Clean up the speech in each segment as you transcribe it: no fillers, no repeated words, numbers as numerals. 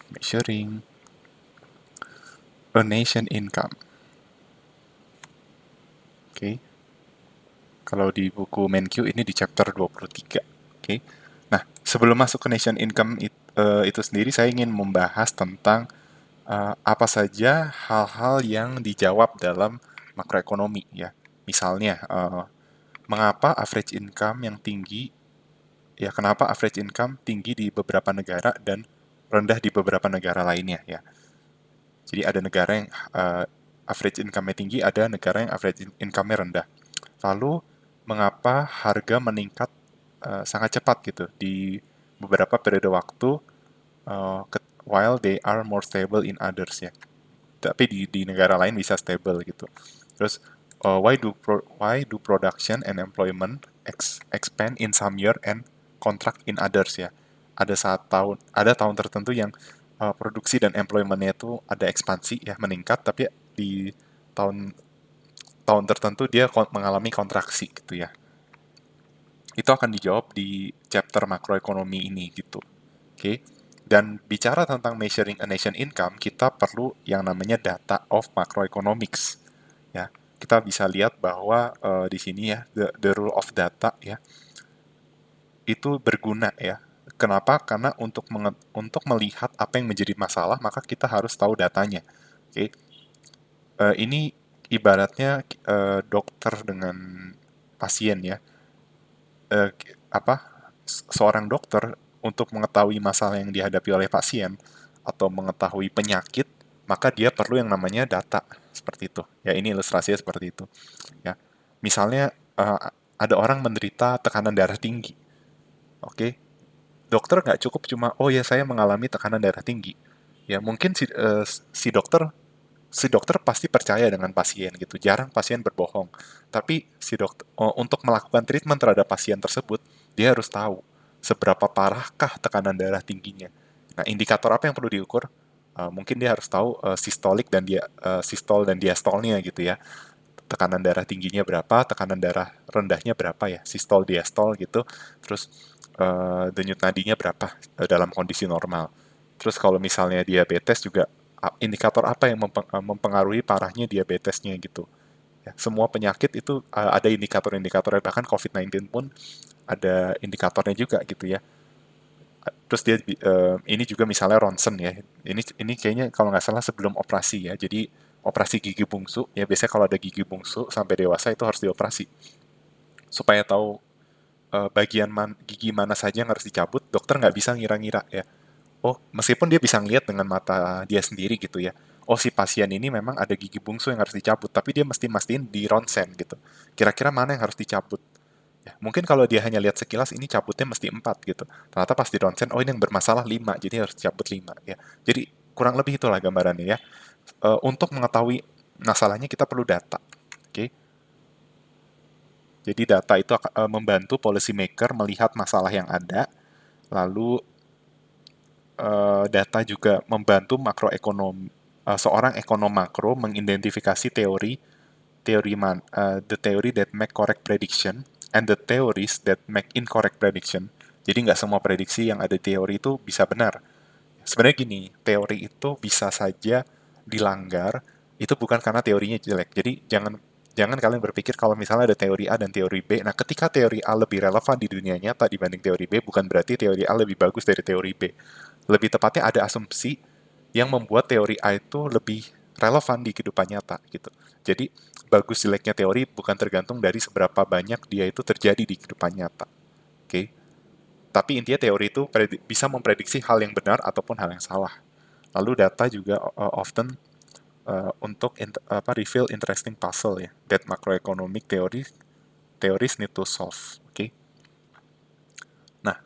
Measuring a nation income. Oke. Kalau di buku MenQ ini di chapter 23. Oke. Nah, sebelum masuk ke nation income itu sendiri, saya ingin membahas tentang apa saja hal-hal yang dijawab dalam makroekonomi ya. Misalnya, mengapa average income yang tinggi, ya kenapa average income tinggi di beberapa negara dan rendah di beberapa negara lainnya ya. Jadi ada negara yang average income-nya tinggi, ada negara yang average income-nya rendah. Lalu, mengapa harga meningkat sangat cepat gitu di beberapa periode waktu, while they are more stable in others ya. Tapi di negara lain bisa stable gitu. Terus, why do production and employment expand in some year and contract in others ya. Ada tahun tertentu yang produksi dan employment-nya itu ada ekspansi ya, meningkat, tapi di tahun tahun tertentu dia mengalami kontraksi gitu ya. Itu akan dijawab di chapter makroekonomi ini gitu. Oke. Dan bicara tentang measuring a nation income, kita perlu yang namanya data of macroeconomics. Ya, kita bisa lihat bahwa di sini ya the rule of data ya itu berguna ya. Kenapa? Karena untuk melihat apa yang menjadi masalah, maka kita harus tahu datanya. Oke. Ini ibaratnya dokter dengan pasien ya. eh, apa Seorang dokter untuk mengetahui masalah yang dihadapi oleh pasien atau mengetahui penyakit, maka dia perlu yang namanya data seperti itu. Ya, ini ilustrasinya seperti itu. Ya, misalnya ada orang menderita tekanan darah tinggi. Oke, dokter nggak cukup cuma oh ya saya mengalami tekanan darah tinggi. Ya mungkin si dokter pasti percaya dengan pasien gitu. Jarang pasien berbohong. Tapi si dokter untuk melakukan treatment terhadap pasien tersebut, dia harus tahu seberapa parahkah tekanan darah tingginya. Nah, indikator apa yang perlu diukur? Mungkin dia harus tahu sistol dan diastolnya gitu ya. Tekanan darah tingginya berapa, tekanan darah rendahnya berapa ya, sistol diastol gitu. Terus denyut nadinya berapa dalam kondisi normal. Terus kalau misalnya diabetes juga indikator apa yang mempengaruhi parahnya diabetesnya gitu. Ya, semua penyakit itu ada indikator-indikatornya, bahkan COVID-19 pun ada indikatornya juga gitu ya. Terus dia ini juga misalnya ronsen ya. Ini kayaknya kalau nggak salah sebelum operasi ya. Jadi operasi gigi bungsu ya, biasanya kalau ada gigi bungsu sampai dewasa itu harus dioperasi supaya tahu gigi mana saja yang harus dicabut. Dokter nggak bisa ngira-ngira ya. Oh, meskipun dia bisa ngelihat dengan mata dia sendiri gitu ya. Oh, si pasien ini memang ada gigi bungsu yang harus dicabut, tapi dia mesti mastiin di ronsen gitu. Kira-kira mana yang harus dicabut? Ya, mungkin kalau dia hanya lihat sekilas ini cabutnya mesti 4 gitu. Ternyata pas di ronsen, oh ini yang bermasalah 5, jadi harus cabut 5 ya. Jadi kurang lebih itulah gambarannya ya. Untuk mengetahui masalahnya kita perlu data. Oke. Jadi data itu akan membantu policy maker melihat masalah yang ada, lalu data juga membantu seorang ekonom makro mengidentifikasi the theory that make correct prediction and the theories that make incorrect prediction. Jadi nggak semua prediksi yang ada di teori itu bisa benar. Sebenarnya gini, teori itu bisa saja dilanggar, itu bukan karena teorinya jelek. Jadi jangan jangan kalian berpikir kalau misalnya ada teori A dan teori B, nah ketika teori A lebih relevan di dunia nyata dibanding teori B, bukan berarti teori A lebih bagus dari teori B. Lebih tepatnya ada asumsi yang membuat teori A itu lebih relevan di kehidupan nyata gitu. Jadi bagus jeleknya teori bukan tergantung dari seberapa banyak dia itu terjadi di kehidupan nyata. Oke. Okay? Tapi intinya teori itu bisa memprediksi hal yang benar ataupun hal yang salah. Lalu data juga often untuk reveal interesting puzzle ya that macroeconomic theories need to solve. Oke. Okay? Nah,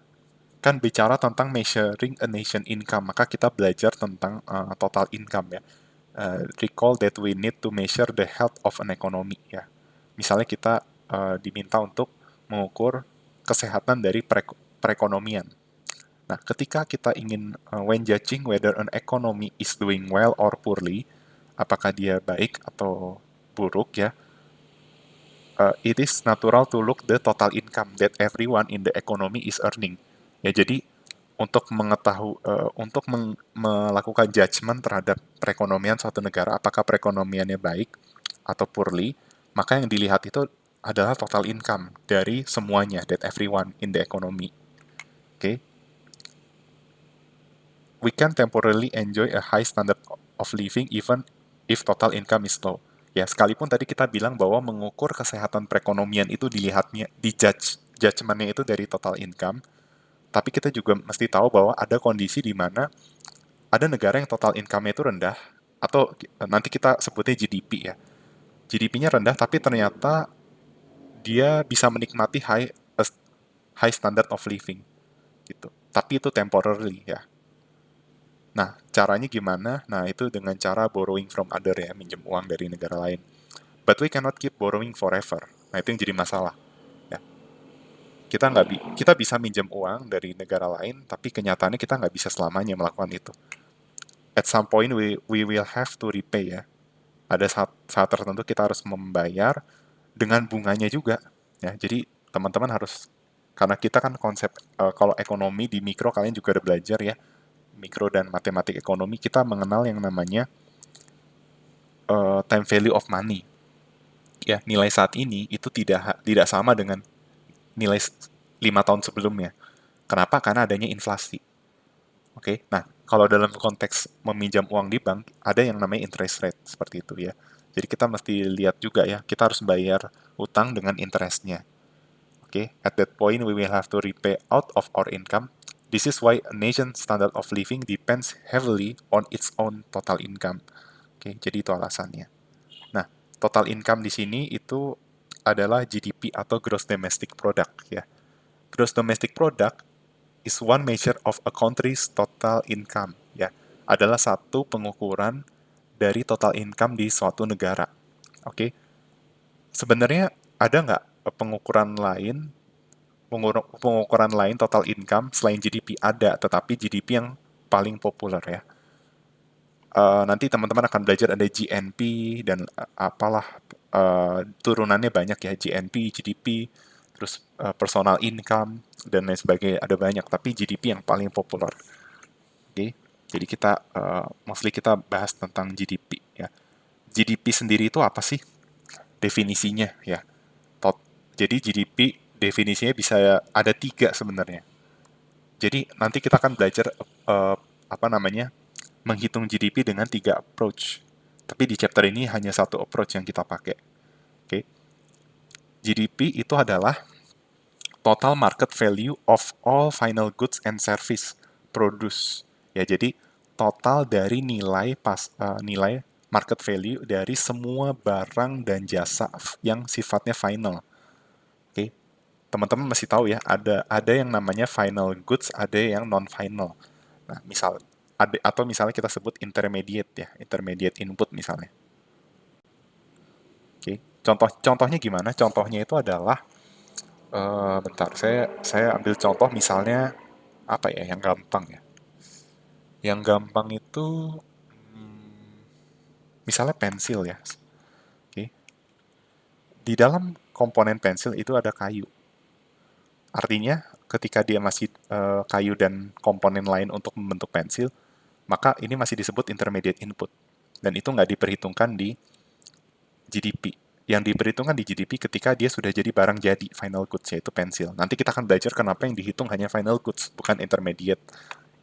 kan bicara tentang measuring a nation income, maka kita belajar tentang total income ya. Recall that we need to measure the health of an economy ya. Misalnya kita diminta untuk mengukur kesehatan dari perekonomian. Nah, ketika kita ingin when judging whether an economy is doing well or poorly, apakah dia baik atau buruk ya, it is natural to look the total income that everyone in the economy is earning. Ya, jadi untuk melakukan judgement terhadap perekonomian suatu negara, apakah perekonomiannya baik atau poorly, maka yang dilihat itu adalah total income dari semuanya, that everyone in the economy. Okay? We can temporarily enjoy a high standard of living even if total income is low. Ya, sekalipun tadi kita bilang bahwa mengukur kesehatan perekonomian itu dilihatnya, judgementnya itu dari total income, tapi kita juga mesti tahu bahwa ada kondisi di mana ada negara yang total income-nya itu rendah, atau nanti kita sebutnya GDP ya. GDP-nya rendah, tapi ternyata dia bisa menikmati high standard of living gitu. Tapi itu temporarily ya. Nah, caranya gimana? Nah, itu dengan cara borrowing from other ya, minjem uang dari negara lain. But we cannot keep borrowing forever. Nah, itu yang jadi masalah. Ya. Kita bisa minjem uang dari negara lain, tapi kenyataannya kita nggak bisa selamanya melakukan itu. At some point we will have to repay ya. Ada saat tertentu kita harus membayar dengan bunganya juga. Ya, jadi teman-teman harus, karena kita kan konsep kalau ekonomi di mikro kalian juga udah belajar ya, mikro dan matematik ekonomi, kita mengenal yang namanya time value of money. Ya, nilai saat ini itu tidak sama dengan nilai 5 tahun sebelumnya. Kenapa? Karena adanya inflasi. Oke, nah kalau dalam konteks meminjam uang di bank, ada yang namanya interest rate seperti itu ya. Jadi kita mesti lihat juga ya, kita harus bayar utang dengan interestnya. Oke, at that point we will have to repay out of our income. This is why a nation's standard of living depends heavily on its own total income. Oke, jadi itu alasannya. Nah, total income di sini itu adalah GDP atau Gross Domestic Product ya. Gross Domestic Product is one measure of a country's total income ya. Adalah satu pengukuran dari total income di suatu negara. Oke. Sebenarnya ada nggak pengukuran lain total income selain GDP? Ada, tetapi GDP yang paling populer ya. Nanti teman-teman akan belajar ada GNP dan apalah turunannya banyak ya, GNP, GDP, terus personal income dan lain sebagainya, ada banyak, tapi GDP yang paling populer. Oke, jadi mostly kita bahas tentang GDP ya. GDP sendiri itu apa sih definisinya ya? Jadi GDP definisinya bisa ada 3 sebenarnya. Jadi nanti kita akan belajar apa namanya, menghitung GDP dengan 3 approach. Tapi di chapter ini hanya satu approach yang kita pakai. Oke. GDP itu adalah total market value of all final goods and service produced. Ya, jadi total dari nilai market value dari semua barang dan jasa yang sifatnya final. Oke. Teman-teman masih tahu ya, ada yang namanya final goods, ada yang non final. Nah, atau misalnya kita sebut intermediate ya, intermediate input misalnya. Oke, contohnya gimana? Contohnya itu adalah, bentar, saya ambil contoh misalnya apa ya, yang gampang ya. Yang gampang itu, misalnya pensil ya. Oke, di dalam komponen pensil itu ada kayu. Artinya, ketika dia masih kayu dan komponen lain untuk membentuk pensil, maka ini masih disebut intermediate input. Dan itu nggak diperhitungkan di GDP. Yang diperhitungkan di GDP ketika dia sudah jadi barang jadi, final goods, yaitu pensil. Nanti kita akan belajar kenapa yang dihitung hanya final goods, bukan intermediate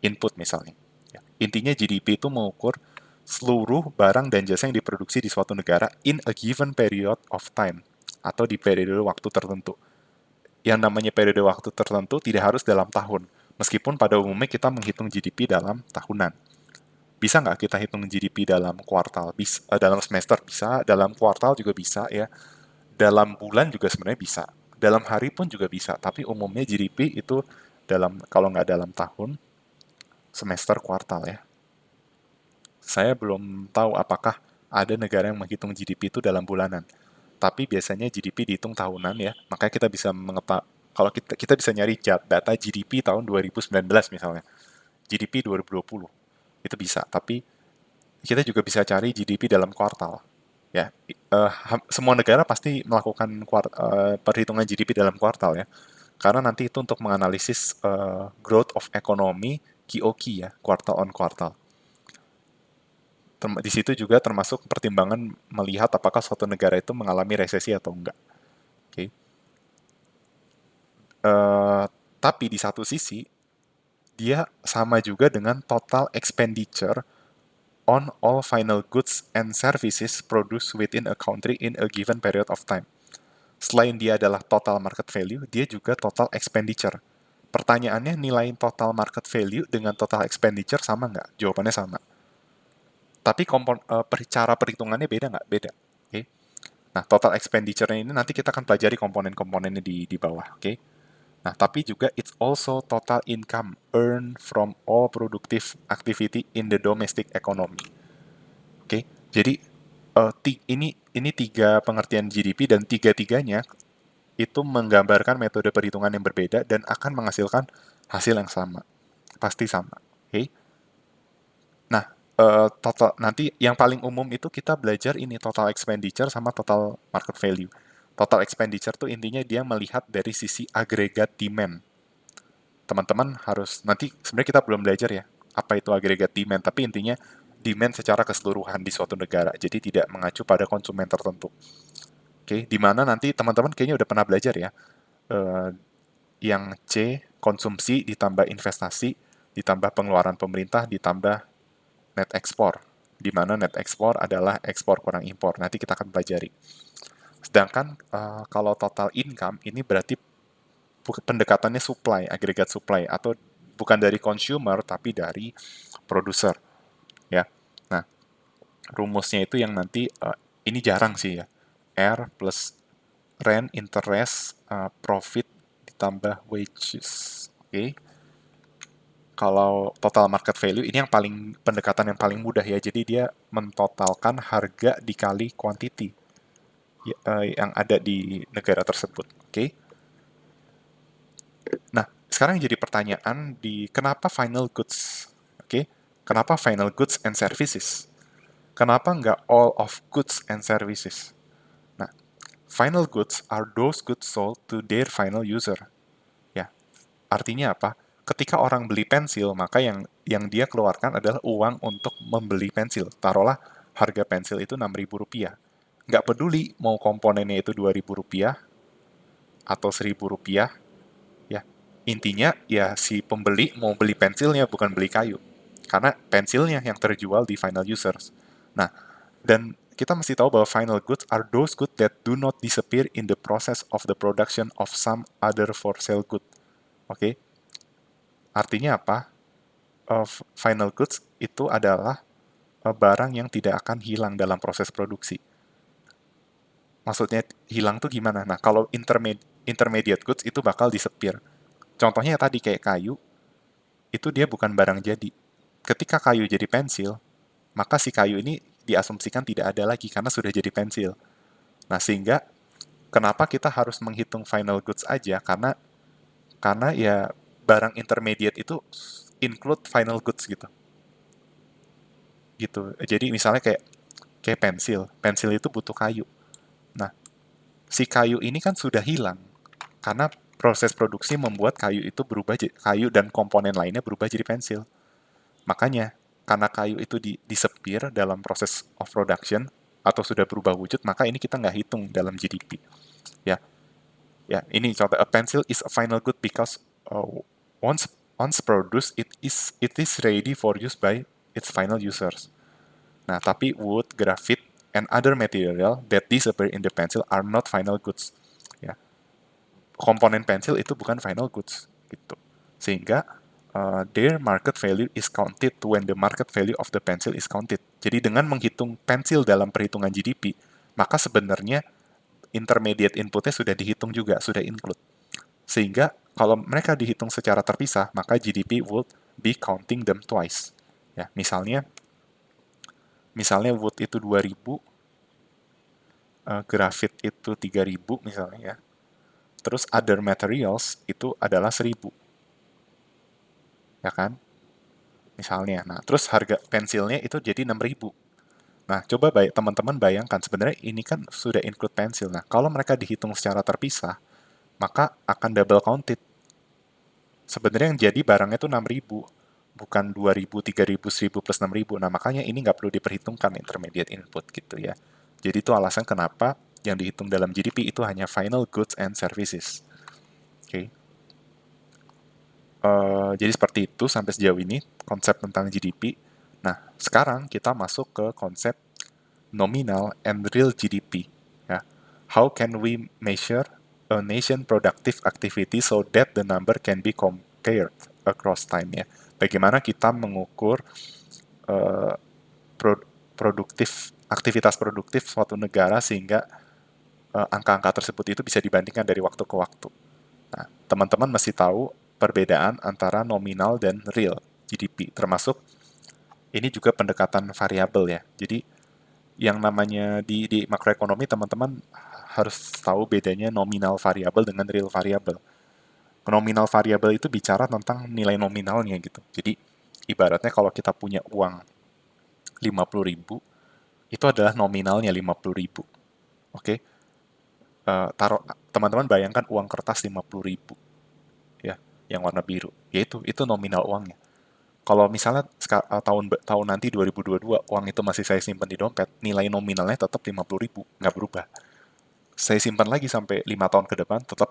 input misalnya. Ya. Intinya GDP itu mengukur seluruh barang dan jasa yang diproduksi di suatu negara in a given period of time, atau di periode waktu tertentu. Yang namanya periode waktu tertentu tidak harus dalam tahun, meskipun pada umumnya kita menghitung GDP dalam tahunan. Bisa nggak kita hitung GDP dalam kuartal? Dalam semester bisa, dalam kuartal juga bisa ya. Dalam bulan juga sebenarnya bisa. Dalam hari pun juga bisa. Tapi umumnya GDP itu kalau nggak dalam tahun, semester, kuartal ya. Saya belum tahu apakah ada negara yang menghitung GDP itu dalam bulanan. Tapi biasanya GDP dihitung tahunan ya. Makanya kita bisa kalau kita bisa nyari data GDP tahun 2019 misalnya. GDP 2020. Itu bisa. Tapi kita juga bisa cari GDP dalam kuartal. Ya, semua negara pasti melakukan perhitungan GDP dalam kuartal ya. Karena nanti itu untuk menganalisis growth of economy QOQ ya, quartal on quartal. Di situ juga termasuk pertimbangan melihat apakah suatu negara itu mengalami resesi atau enggak. Oke. Tapi di satu sisi, dia sama juga dengan total expenditure on all final goods and services produced within a country in a given period of time. Selain dia adalah total market value, dia juga total expenditure. Pertanyaannya, nilai total market value dengan total expenditure sama nggak? Jawabannya sama. Tapi cara perhitungannya beda nggak? Beda. Oke. Okay? Nah, total expenditure-nya ini nanti kita akan pelajari komponen-komponennya di bawah. Oke. Okay? Nah, tapi juga it's also total income earned from all productive activity in the domestic economy. Oke. Okay? Jadi ini tiga pengertian GDP dan tiga-tiganya itu menggambarkan metode perhitungan yang berbeda dan akan menghasilkan hasil yang sama. Pasti sama. Oke. Okay? Nah, total nanti yang paling umum itu kita belajar ini total expenditure sama total market value. Total expenditure tuh intinya dia melihat dari sisi agregat demand. Teman-teman harus nanti sebenarnya kita belum belajar ya apa itu agregat demand, tapi intinya demand secara keseluruhan di suatu negara. Jadi tidak mengacu pada konsumen tertentu. Oke, di mana nanti teman-teman kayaknya udah pernah belajar ya. Eh, yang C konsumsi ditambah investasi ditambah pengeluaran pemerintah ditambah net ekspor, di mana net ekspor adalah ekspor kurang impor. Nanti kita akan pelajari. Sedangkan kalau total income ini berarti pendekatannya supply, agregat supply, atau bukan dari consumer tapi dari produser, ya. Nah, rumusnya itu yang nanti ini jarang sih ya. R plus rent, interest, profit ditambah wages. Oke. Okay. Kalau total market value ini yang paling pendekatan yang paling mudah ya. Jadi dia mentotalkan harga dikali quantity yang ada di negara tersebut. Oke. Okay? Nah, sekarang jadi pertanyaan di kenapa final goods? Oke. Okay? Kenapa final goods and services? Kenapa nggak all of goods and services? Nah, final goods are those goods sold to their final user. Ya, artinya apa? Ketika orang beli pensil, maka yang dia keluarkan adalah uang untuk membeli pensil. Taruhlah harga pensil itu Rp6.000. Nggak peduli mau komponennya itu Rp2.000 atau Rp1.000, ya. Intinya ya si pembeli mau beli pensilnya bukan beli kayu. Karena pensilnya yang terjual di final users. Nah, dan kita mesti tahu bahwa final goods are those goods that do not disappear in the process of the production of some other for sale good. Oke? Okay? Artinya apa? Final goods itu adalah barang yang tidak akan hilang dalam proses produksi. Maksudnya hilang tuh gimana? Nah, kalau intermediate goods itu bakal disepir. Contohnya tadi kayak kayu, itu dia bukan barang jadi. Ketika kayu jadi pensil, maka si kayu ini diasumsikan tidak ada lagi karena sudah jadi pensil. Nah, sehingga kenapa kita harus menghitung final goods aja? Karena ya barang intermediate itu include final goods gitu. Gitu. Jadi misalnya kayak pensil itu butuh kayu. Nah, si kayu ini kan sudah hilang karena proses produksi membuat kayu itu berubah, kayu dan komponen lainnya berubah jadi pensil. Makanya karena kayu itu disepir dalam proses of production atau sudah berubah wujud, maka ini kita nggak hitung dalam GDP. Ya, ya ini contoh. A pencil is a final good because uh, once once produced it is ready for use by its final users. Nah, tapi wood, graphite, and other material that disappear in the pencil are not final goods. Ya, komponen pensil itu bukan final goods gitu. Sehingga their market value is counted when the market value of the pencil is counted. Jadi dengan menghitung pensil dalam perhitungan GDP, maka sebenarnya intermediate inputnya sudah dihitung juga, sudah include. Sehingga kalau mereka dihitung secara terpisah, maka GDP would be counting them twice. Ya, misalnya wood itu 2.000, graphite itu 3.000 misalnya ya. Terus other materials itu adalah 1.000. Ya kan? Misalnya. Nah, terus harga pensilnya itu jadi 6.000. Nah, coba teman-teman bayangkan sebenarnya ini kan sudah include pensil. Nah, kalau mereka dihitung secara terpisah, maka akan double counted. Sebenarnya yang jadi barangnya itu 6.000, bukan 2.000, 3.000, 1.000 plus 6.000. Nah, makanya ini nggak perlu diperhitungkan intermediate input gitu ya. Jadi itu alasan kenapa yang dihitung dalam GDP itu hanya final goods and services. Oke. Okay. Jadi seperti itu sampai sejauh ini konsep tentang GDP. Nah, sekarang kita masuk ke konsep nominal and real GDP. Ya. How can we measure a nation productive activity so that the number can be compared across time ya? Bagaimana kita mengukur uh, aktivitas produktif suatu negara sehingga angka-angka tersebut itu bisa dibandingkan dari waktu ke waktu. Nah, teman-teman mesti tahu perbedaan antara nominal dan real GDP, termasuk ini juga pendekatan variabel ya. Jadi yang namanya di makroekonomi teman-teman harus tahu bedanya nominal variabel dengan real variabel. Nominal variabel itu bicara tentang nilai nominalnya gitu. Jadi ibaratnya kalau kita punya uang 50.000, itu adalah nominalnya 50.000. Oke, taruh teman-teman bayangkan uang kertas 50.000 ya, yang warna biru. Itu nominal uangnya. Kalau misalnya tahun nanti 2022 uang itu masih saya simpan di dompet, nilai nominalnya tetap 50.000, nggak berubah. Saya simpan lagi sampai 5 tahun ke depan tetap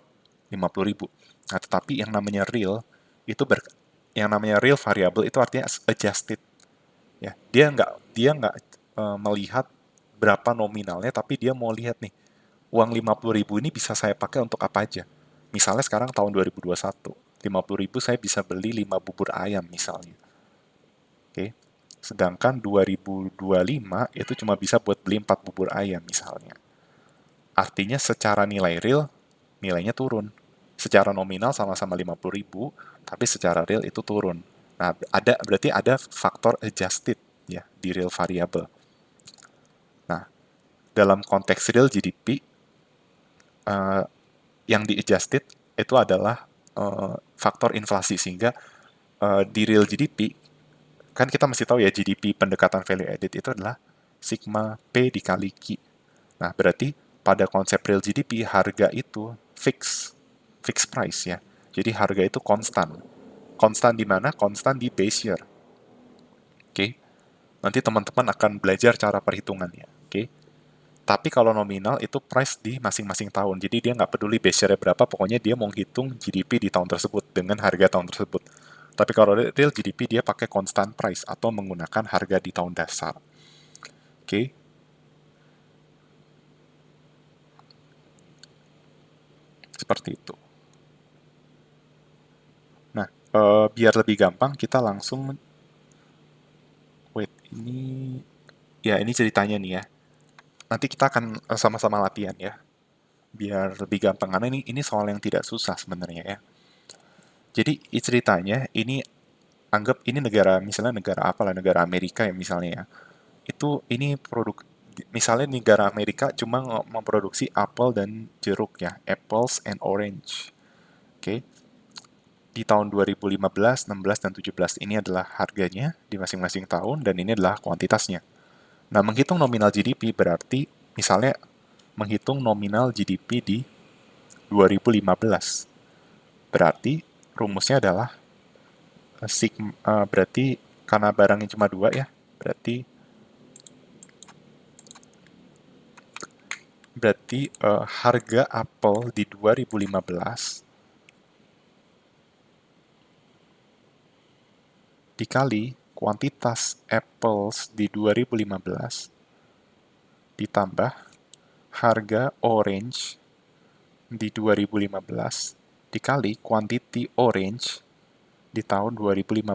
50.000. Nah, tetapi yang namanya real itu yang namanya real variable itu artinya adjusted ya. Dia nggak melihat berapa nominalnya, tapi dia mau lihat nih uang 50.000 ini bisa saya pakai untuk apa aja. Misalnya sekarang tahun 2021, 50.000 saya bisa beli 5 bubur ayam misalnya. Oke. Sedangkan 2025 itu cuma bisa buat beli 4 bubur ayam misalnya. Artinya secara nilai real, nilainya turun. Secara nominal sama-sama 50.000, tapi secara real itu turun. Nah, berarti ada faktor adjusted ya di real variable. Nah, dalam konteks real GDP, yang di adjusted itu adalah faktor inflasi, sehingga di real GDP kan kita mesti tahu ya GDP pendekatan value added itu adalah sigma P dikali Q. Nah, berarti pada konsep real GDP harga itu fix price ya. Jadi harga itu konstan. Konstan di mana? Konstan di base year. Oke. Nanti teman-teman akan belajar cara perhitungannya. Oke. Tapi kalau nominal itu price di masing-masing tahun. Jadi dia nggak peduli base year-nya berapa, pokoknya dia mau hitung GDP di tahun tersebut dengan harga tahun tersebut. Tapi kalau real GDP dia pakai constant price atau menggunakan harga di tahun dasar. Oke. Seperti itu. Nah, biar lebih gampang kita langsung wait, ini ceritanya nih ya. Nanti kita akan sama-sama latihan ya. Biar lebih gampang karena ini soal yang tidak susah sebenarnya ya. Jadi ceritanya ini anggap ini negara, misalnya negara apalah, negara Amerika ya misalnya ya. Ini produk, misalnya negara Amerika cuma memproduksi apel dan jeruk ya, apples and orange. Oke. Di tahun 2015, 16, dan 17 ini adalah harganya di masing-masing tahun dan ini adalah kuantitasnya. Nah, menghitung nominal GDP berarti misalnya menghitung nominal GDP di 2015. Berarti rumusnya adalah berarti karena barangnya cuma dua ya, berarti harga apel di 2015 dikali kuantitas apples di 2015 ditambah harga orange di 2015 dikali quantity orange di tahun 2015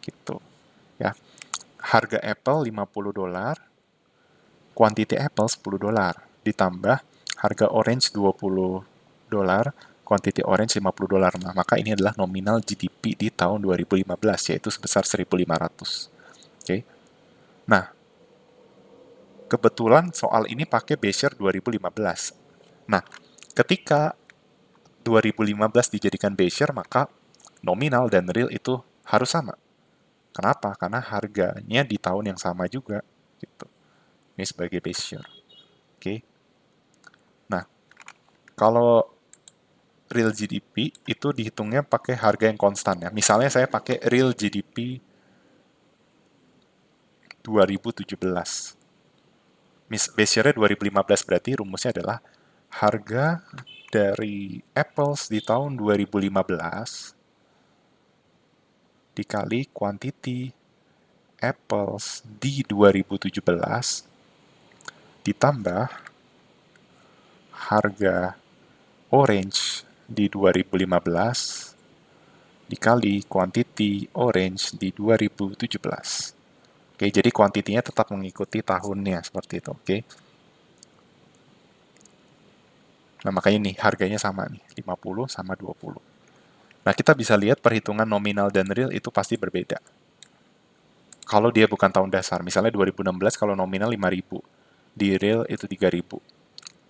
gitu ya. Harga apple $50, quantity apple $10 ditambah harga orange $20, quantity orange $50. Nah, maka ini adalah nominal GDP di tahun 2015 yaitu sebesar 1.500. Oke. Nah, kebetulan soal ini pakai base year 2015. Nah, ketika 2015 dijadikan base year, maka nominal dan real itu harus sama. Kenapa? Karena harganya di tahun yang sama juga. Gitu. Ini sebagai base year. Oke. Nah, kalau real GDP itu dihitungnya pakai harga yang konstan ya. Misalnya saya pakai real GDP 2017. Base year-nya 2015, berarti rumusnya adalah harga dari apples di tahun 2015 dikali quantity apples di 2017 ditambah harga orange di 2015 dikali quantity orange di 2017. Oke, jadi kuantitinya tetap mengikuti tahunnya seperti itu. Oke. Nah, makanya nih harganya sama nih, 50 sama 20. Nah, kita bisa lihat perhitungan nominal dan real itu pasti berbeda. Kalau dia bukan tahun dasar, misalnya 2016 kalau nominal 5.000, di real itu 3.000.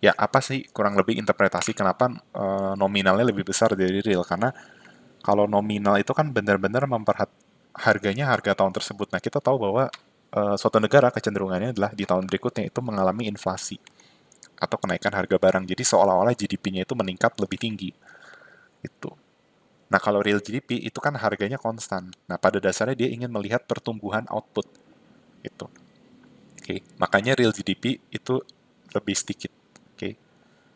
Ya, apa sih kurang lebih interpretasi kenapa nominalnya lebih besar dari real? Karena kalau nominal itu kan benar-benar harganya harga tahun tersebut. Nah, kita tahu bahwa suatu negara kecenderungannya adalah di tahun berikutnya itu mengalami inflasi atau kenaikan harga barang. Jadi seolah-olah GDP-nya itu meningkat lebih tinggi. Itu. Nah, kalau real GDP itu kan harganya konstan. Nah, pada dasarnya dia ingin melihat pertumbuhan output. Itu. Oke. Makanya real GDP itu lebih sedikit. Oke.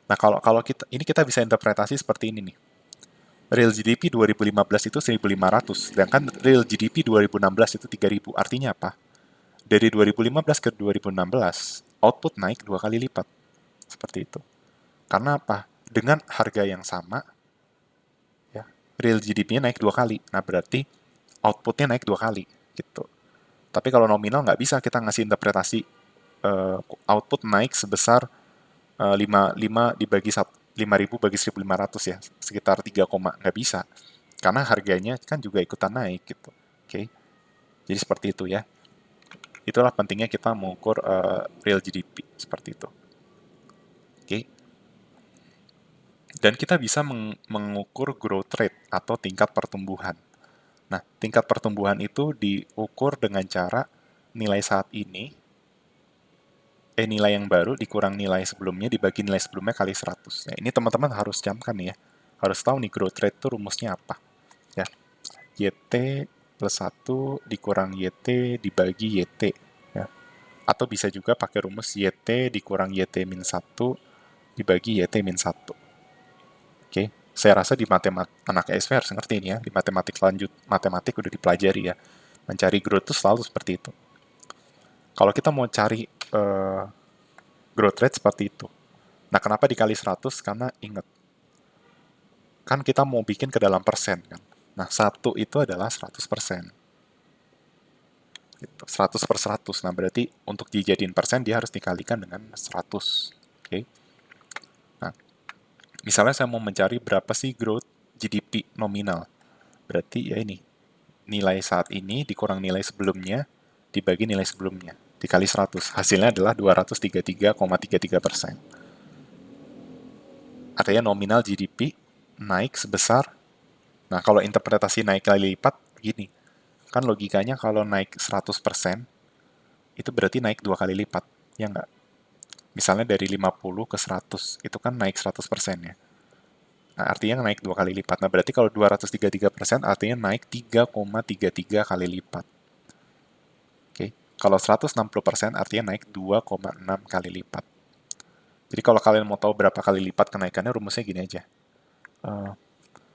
Nah, kalau kita bisa interpretasi seperti ini nih. Real GDP 2015 itu 1.500, sedangkan real GDP 2016 itu 3.000. Artinya apa? Dari 2015 ke 2016, output naik 2 kali lipat. Seperti itu. Karena apa? Dengan harga yang sama, ya, real GDP-nya naik 2 kali. Nah, berarti outputnya naik 2 kali. Gitu. Tapi kalau nominal nggak bisa kita ngasih interpretasi output naik sebesar 5 dibagi 5.000 bagi 1.500 ya, sekitar 3, nggak bisa. Karena harganya kan juga ikutan naik gitu. Oke. Jadi seperti itu ya. Itulah pentingnya kita mengukur real GDP seperti itu. Oke. Dan kita bisa mengukur growth rate atau tingkat pertumbuhan. Nah, tingkat pertumbuhan itu diukur dengan cara nilai saat ini, nilai yang baru dikurang nilai sebelumnya dibagi nilai sebelumnya kali 100. Nah, ini teman-teman harus camkan ya. Harus tahu nih growth rate itu rumusnya apa. Ya, YT plus 1 dikurang YT dibagi YT. Ya. Atau bisa juga pakai rumus YT dikurang YT min 1 dibagi YT min 1. Oke, saya rasa di anak SV harus ngerti ini ya. Di matematik lanjut, matematik udah dipelajari ya. Mencari growth itu selalu seperti itu. Kalau kita mau cari growth rate seperti itu. Nah, kenapa dikali 100? Karena ingat, kan kita mau bikin ke dalam persen kan. Nah, 1 itu adalah 100%. Gitu. 100 per 100. Nah, berarti untuk dijadiin persen, dia harus dikalikan dengan 100. Oke. Nah, misalnya saya mau mencari berapa sih growth GDP nominal. Berarti ya ini, nilai saat ini dikurang nilai sebelumnya, dibagi nilai sebelumnya, dikali 100. Hasilnya adalah 233,33%. Artinya nominal GDP naik sebesar, nah kalau interpretasi naik kali lipat, gini, kan logikanya kalau naik 100%, itu berarti naik 2 kali lipat, ya nggak? Misalnya dari 50 ke 100, itu kan naik 100% ya. Nah, artinya naik 2 kali lipat. Nah, berarti kalau 233% artinya naik 3,33 kali lipat. Oke. Kalau 160% artinya naik 2,6 kali lipat. Jadi kalau kalian mau tahu berapa kali lipat kenaikannya, rumusnya gini aja.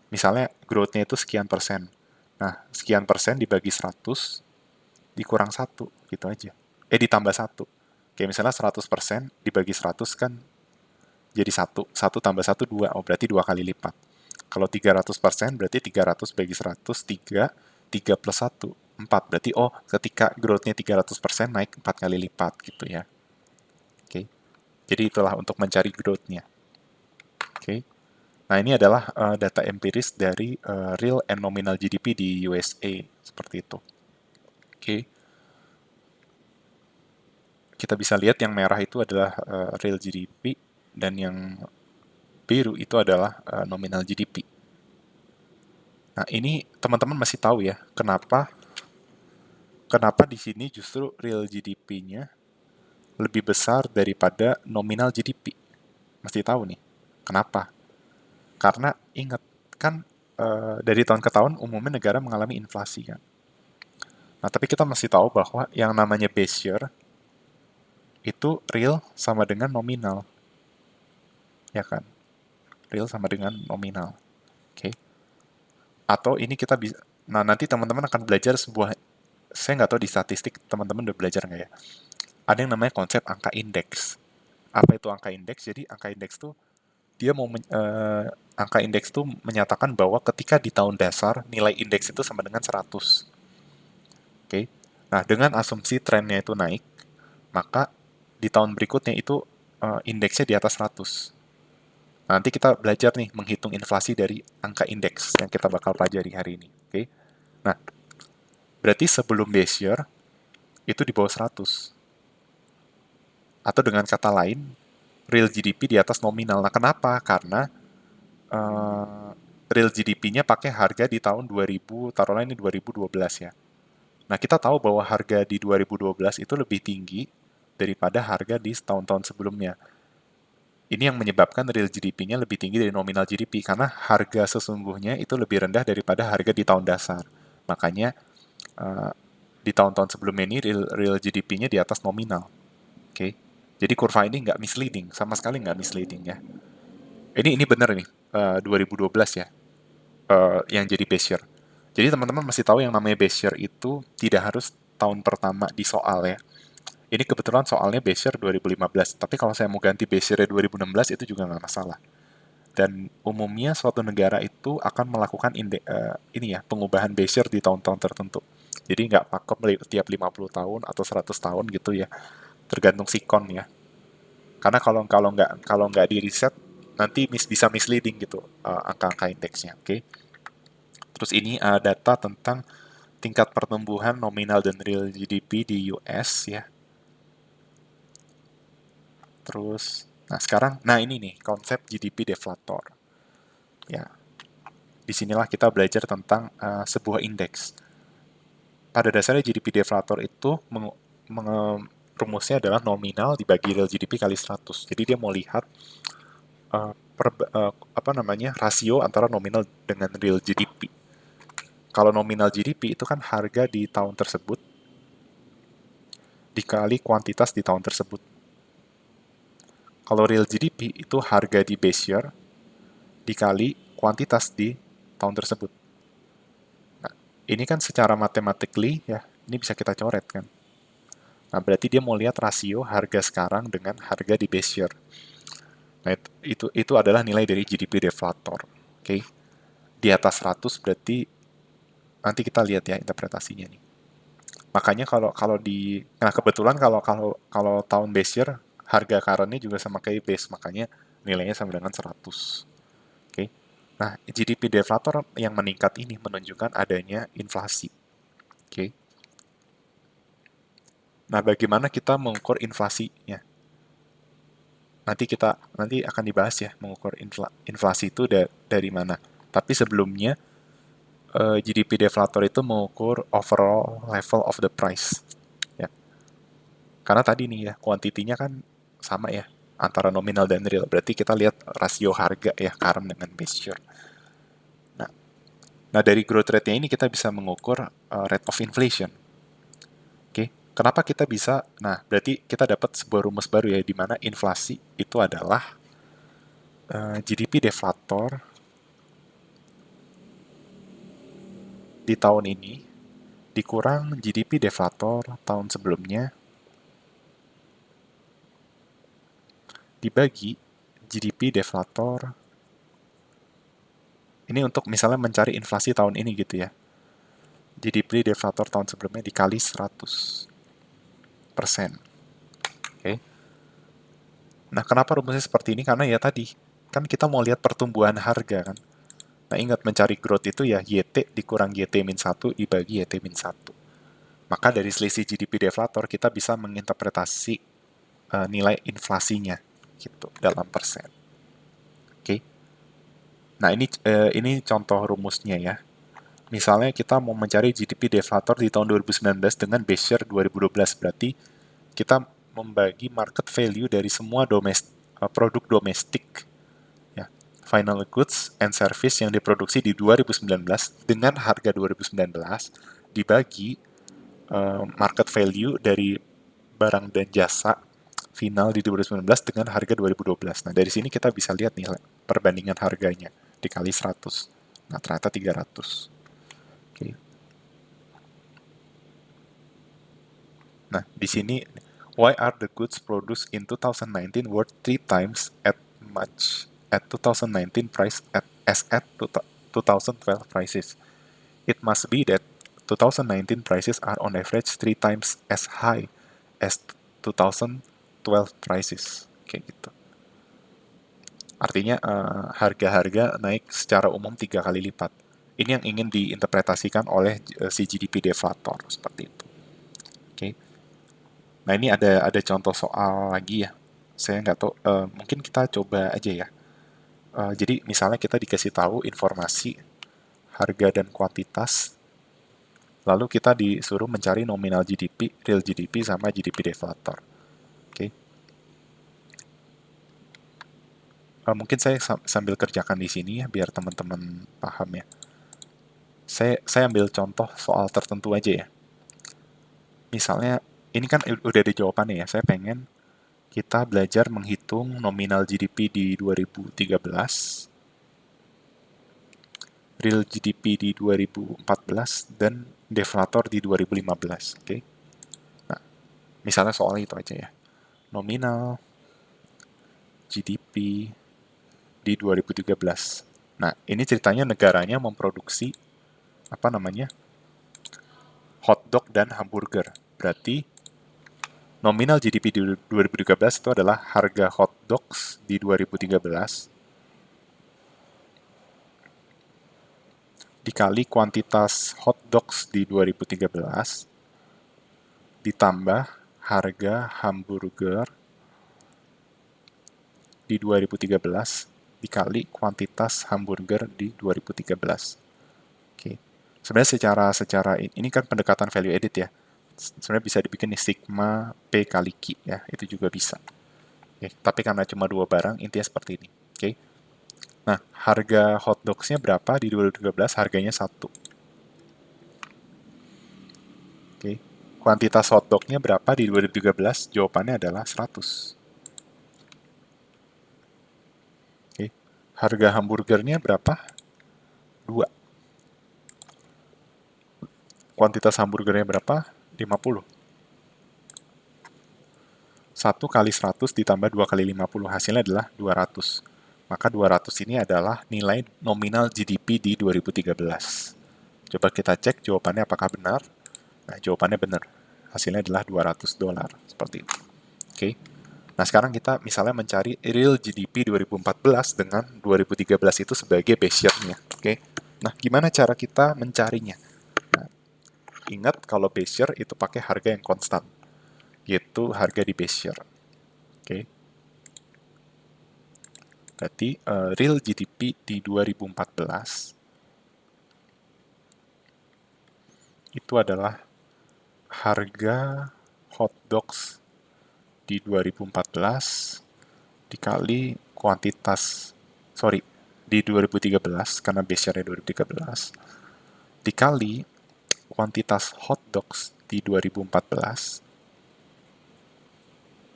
Misalnya growth-nya itu sekian persen. Nah, sekian persen dibagi 100, dikurang 1, gitu aja. Ditambah 1. Kayak misalnya 100% dibagi 100 kan jadi 1. 1 tambah 1, 2. Oh, berarti 2 kali lipat. Kalau 300% berarti 300 bagi 100, 3. 3 plus 1, 4. Berarti, ketika growth-nya 300% naik 4 kali lipat gitu ya. Oke. Jadi itulah untuk mencari growth-nya. Oke. Nah, ini adalah data empiris dari real and nominal GDP di USA. Seperti itu. Oke. Kita bisa lihat yang merah itu adalah real GDP dan yang biru itu adalah nominal GDP. Nah, ini teman-teman masih tahu ya, kenapa di sini justru real GDP-nya lebih besar daripada nominal GDP. Mesti tahu nih, kenapa? Karena ingat kan dari tahun ke tahun umumnya negara mengalami inflasi kan. Nah, tapi kita mesti tahu bahwa yang namanya base year itu real sama dengan nominal, ya kan? Real sama dengan nominal. Oke. Atau ini kita bisa, nah nanti teman-teman akan belajar sebuah, saya nggak tahu di statistik teman-teman udah belajar nggak ya? Ada yang namanya konsep angka indeks. Apa itu angka indeks? Jadi angka indeks tuh dia mau angka indeks tuh menyatakan bahwa ketika di tahun dasar nilai indeks itu sama dengan 100. Oke. Nah, dengan asumsi trennya itu naik, maka di tahun berikutnya itu indeksnya di atas 100. Nah, nanti kita belajar nih menghitung inflasi dari angka indeks yang kita bakal pelajari hari ini. Oke. Nah, berarti sebelum base year itu di bawah 100. Atau dengan kata lain, real GDP di atas nominal. Nah, kenapa? Karena real GDP-nya pakai harga di tahun 2000, taruhlah ini 2012 ya. Nah, kita tahu bahwa harga di 2012 itu lebih tinggi daripada harga di tahun-tahun sebelumnya. Ini yang menyebabkan real GDP-nya lebih tinggi dari nominal GDP karena harga sesungguhnya itu lebih rendah daripada harga di tahun dasar. Makanya di tahun-tahun sebelumnya ini real GDP-nya di atas nominal. Oke. Jadi kurva ini nggak misleading, sama sekali nggak misleading ya. Ini benar nih, 2012 ya, yang jadi base year. Jadi teman-teman mesti tahu yang namanya base year itu tidak harus tahun pertama di soal ya. Ini kebetulan soalnya base year 2015, tapi kalau saya mau ganti base year 2016 itu juga nggak masalah. Dan umumnya suatu negara itu akan melakukan ini ya, pengubahan base year di tahun-tahun tertentu. Jadi nggak pakem tiap 50 tahun atau 100 tahun gitu ya, tergantung sikon ya. Karena kalau nggak di riset nanti bisa misleading gitu angka-angka indeksnya. Oke. Terus ini data tentang tingkat pertumbuhan nominal dan real GDP di US ya. Terus, nah sekarang, nah ini nih konsep GDP deflator. Ya, disinilah kita belajar tentang sebuah indeks. Pada dasarnya GDP deflator itu rumusnya adalah nominal dibagi real GDP kali 100. Jadi dia mau lihat apa namanya rasio antara nominal dengan real GDP. Kalau nominal GDP itu kan harga di tahun tersebut dikali kuantitas di tahun tersebut. Kalau real GDP itu harga di base year dikali kuantitas di tahun tersebut. Nah, ini kan secara matematically ya, ini bisa kita coret kan. Nah, berarti dia mau lihat rasio harga sekarang dengan harga di base year. Nah, itu adalah nilai dari GDP deflator. Oke. Okay? Di atas 100 berarti nanti kita lihat ya interpretasinya nih. Makanya kalau kalau di nah kebetulan kalau kalau kalau tahun base year harga current-nya juga sama kayak base, makanya nilainya sama dengan 100. Oke. Okay? Nah, GDP deflator yang meningkat ini menunjukkan adanya inflasi. Oke. Okay? Nah, bagaimana kita mengukur inflasinya? Nanti akan dibahas ya mengukur inflasi itu dari mana. Tapi sebelumnya GDP deflator itu mengukur overall level of the price. Ya. Karena tadi nih ya, kuantitinya kan sama ya antara nominal dan real. Berarti kita lihat rasio harga ya current dengan base year. Nah, dari growth rate-nya ini kita bisa mengukur rate of inflation. Oke, kenapa kita bisa? Nah, berarti kita dapat sebuah rumus baru ya di mana inflasi itu adalah GDP deflator di tahun ini dikurang GDP deflator tahun sebelumnya dibagi GDP deflator ini untuk misalnya mencari inflasi tahun ini gitu ya. GDP deflator tahun sebelumnya dikali 100%. Oke. Nah, kenapa rumusnya seperti ini? Karena ya tadi, kan kita mau lihat pertumbuhan harga kan. Nah, ingat mencari growth itu ya YT dikurang YT-1 dibagi YT-1. Maka dari selisih GDP deflator kita bisa menginterpretasi nilai inflasinya gitu dalam persen. Oke. Nah, ini contoh rumusnya ya. Misalnya kita mau mencari GDP deflator di tahun 2019 dengan base year 2012, berarti kita membagi market value dari semua produk domestik ya, final goods and service yang diproduksi di 2019 dengan harga 2019 dibagi market value dari barang dan jasa final di 2019 dengan harga 2012. Nah, dari sini kita bisa lihat nih perbandingan harganya dikali 100. Nah, ternyata 300. Oke. Nah, di sini why are the goods produced in 2019 worth 3 times at much at 2019 price as at 2012 prices? It must be that 2019 prices are on average 3 times as high as 2012 prices. Kayak gitu. Artinya harga-harga naik secara umum 3 kali lipat. Ini yang ingin diinterpretasikan oleh si GDP deflator seperti itu. Oke. Nah, ini ada contoh soal lagi ya. Saya nggak tahu, mungkin kita coba aja ya. Jadi misalnya kita dikasih tahu informasi harga dan kuantitas, lalu kita disuruh mencari nominal GDP, real GDP, sama GDP deflator. Oke. Mungkin saya sambil kerjakan di sini ya, biar teman-teman paham ya. Saya ambil contoh soal tertentu aja ya. Misalnya, ini kan udah ada jawabannya ya. Saya pengen kita belajar menghitung nominal GDP di 2013, real GDP di 2014, dan deflator di 2015. Oke. Nah, misalnya soal itu aja ya. Nominal GDP di 2013. Nah, ini ceritanya negaranya memproduksi apa namanya? Hotdog dan hamburger. Berarti nominal GDP di 2013 itu adalah harga hotdogs di 2013 dikali kuantitas hotdogs di 2013 ditambah harga hamburger di 2013 dikali kuantitas hamburger di 2013. Oke. Sebenarnya secara ini kan pendekatan value added ya. Sebenarnya bisa dibikin nih sigma P kali Q ya, itu juga bisa. Oke, tapi karena cuma 2 barang, intinya seperti ini. Oke. Nah, harga hotdogsnya berapa di 2013? Harganya 1. Oke. Kuantitas hotdognya berapa di 2013? Jawabannya adalah 100. Oke. Harga hamburgernya berapa? 2. Kuantitas hamburgernya berapa? 50. 1 kali 100 ditambah 2 kali 50, hasilnya adalah 200. Maka 200 ini adalah nilai nominal GDP di 2013. Coba kita cek jawabannya apakah benar. Nah, jawabannya benar. Hasilnya adalah $200. Seperti itu. Oke. Nah, sekarang kita misalnya mencari real GDP 2014 dengan 2013 itu sebagai base year-nya. Oke. Nah, gimana cara kita mencarinya? Nah, ingat kalau base year itu pakai harga yang konstan, yaitu harga di base year. Oke. Berarti real GDP di 2014 itu adalah harga hotdogs di 2014 dikali kuantitas, di 2013 karena base year-nya 2013 dikali kuantitas hotdogs di 2014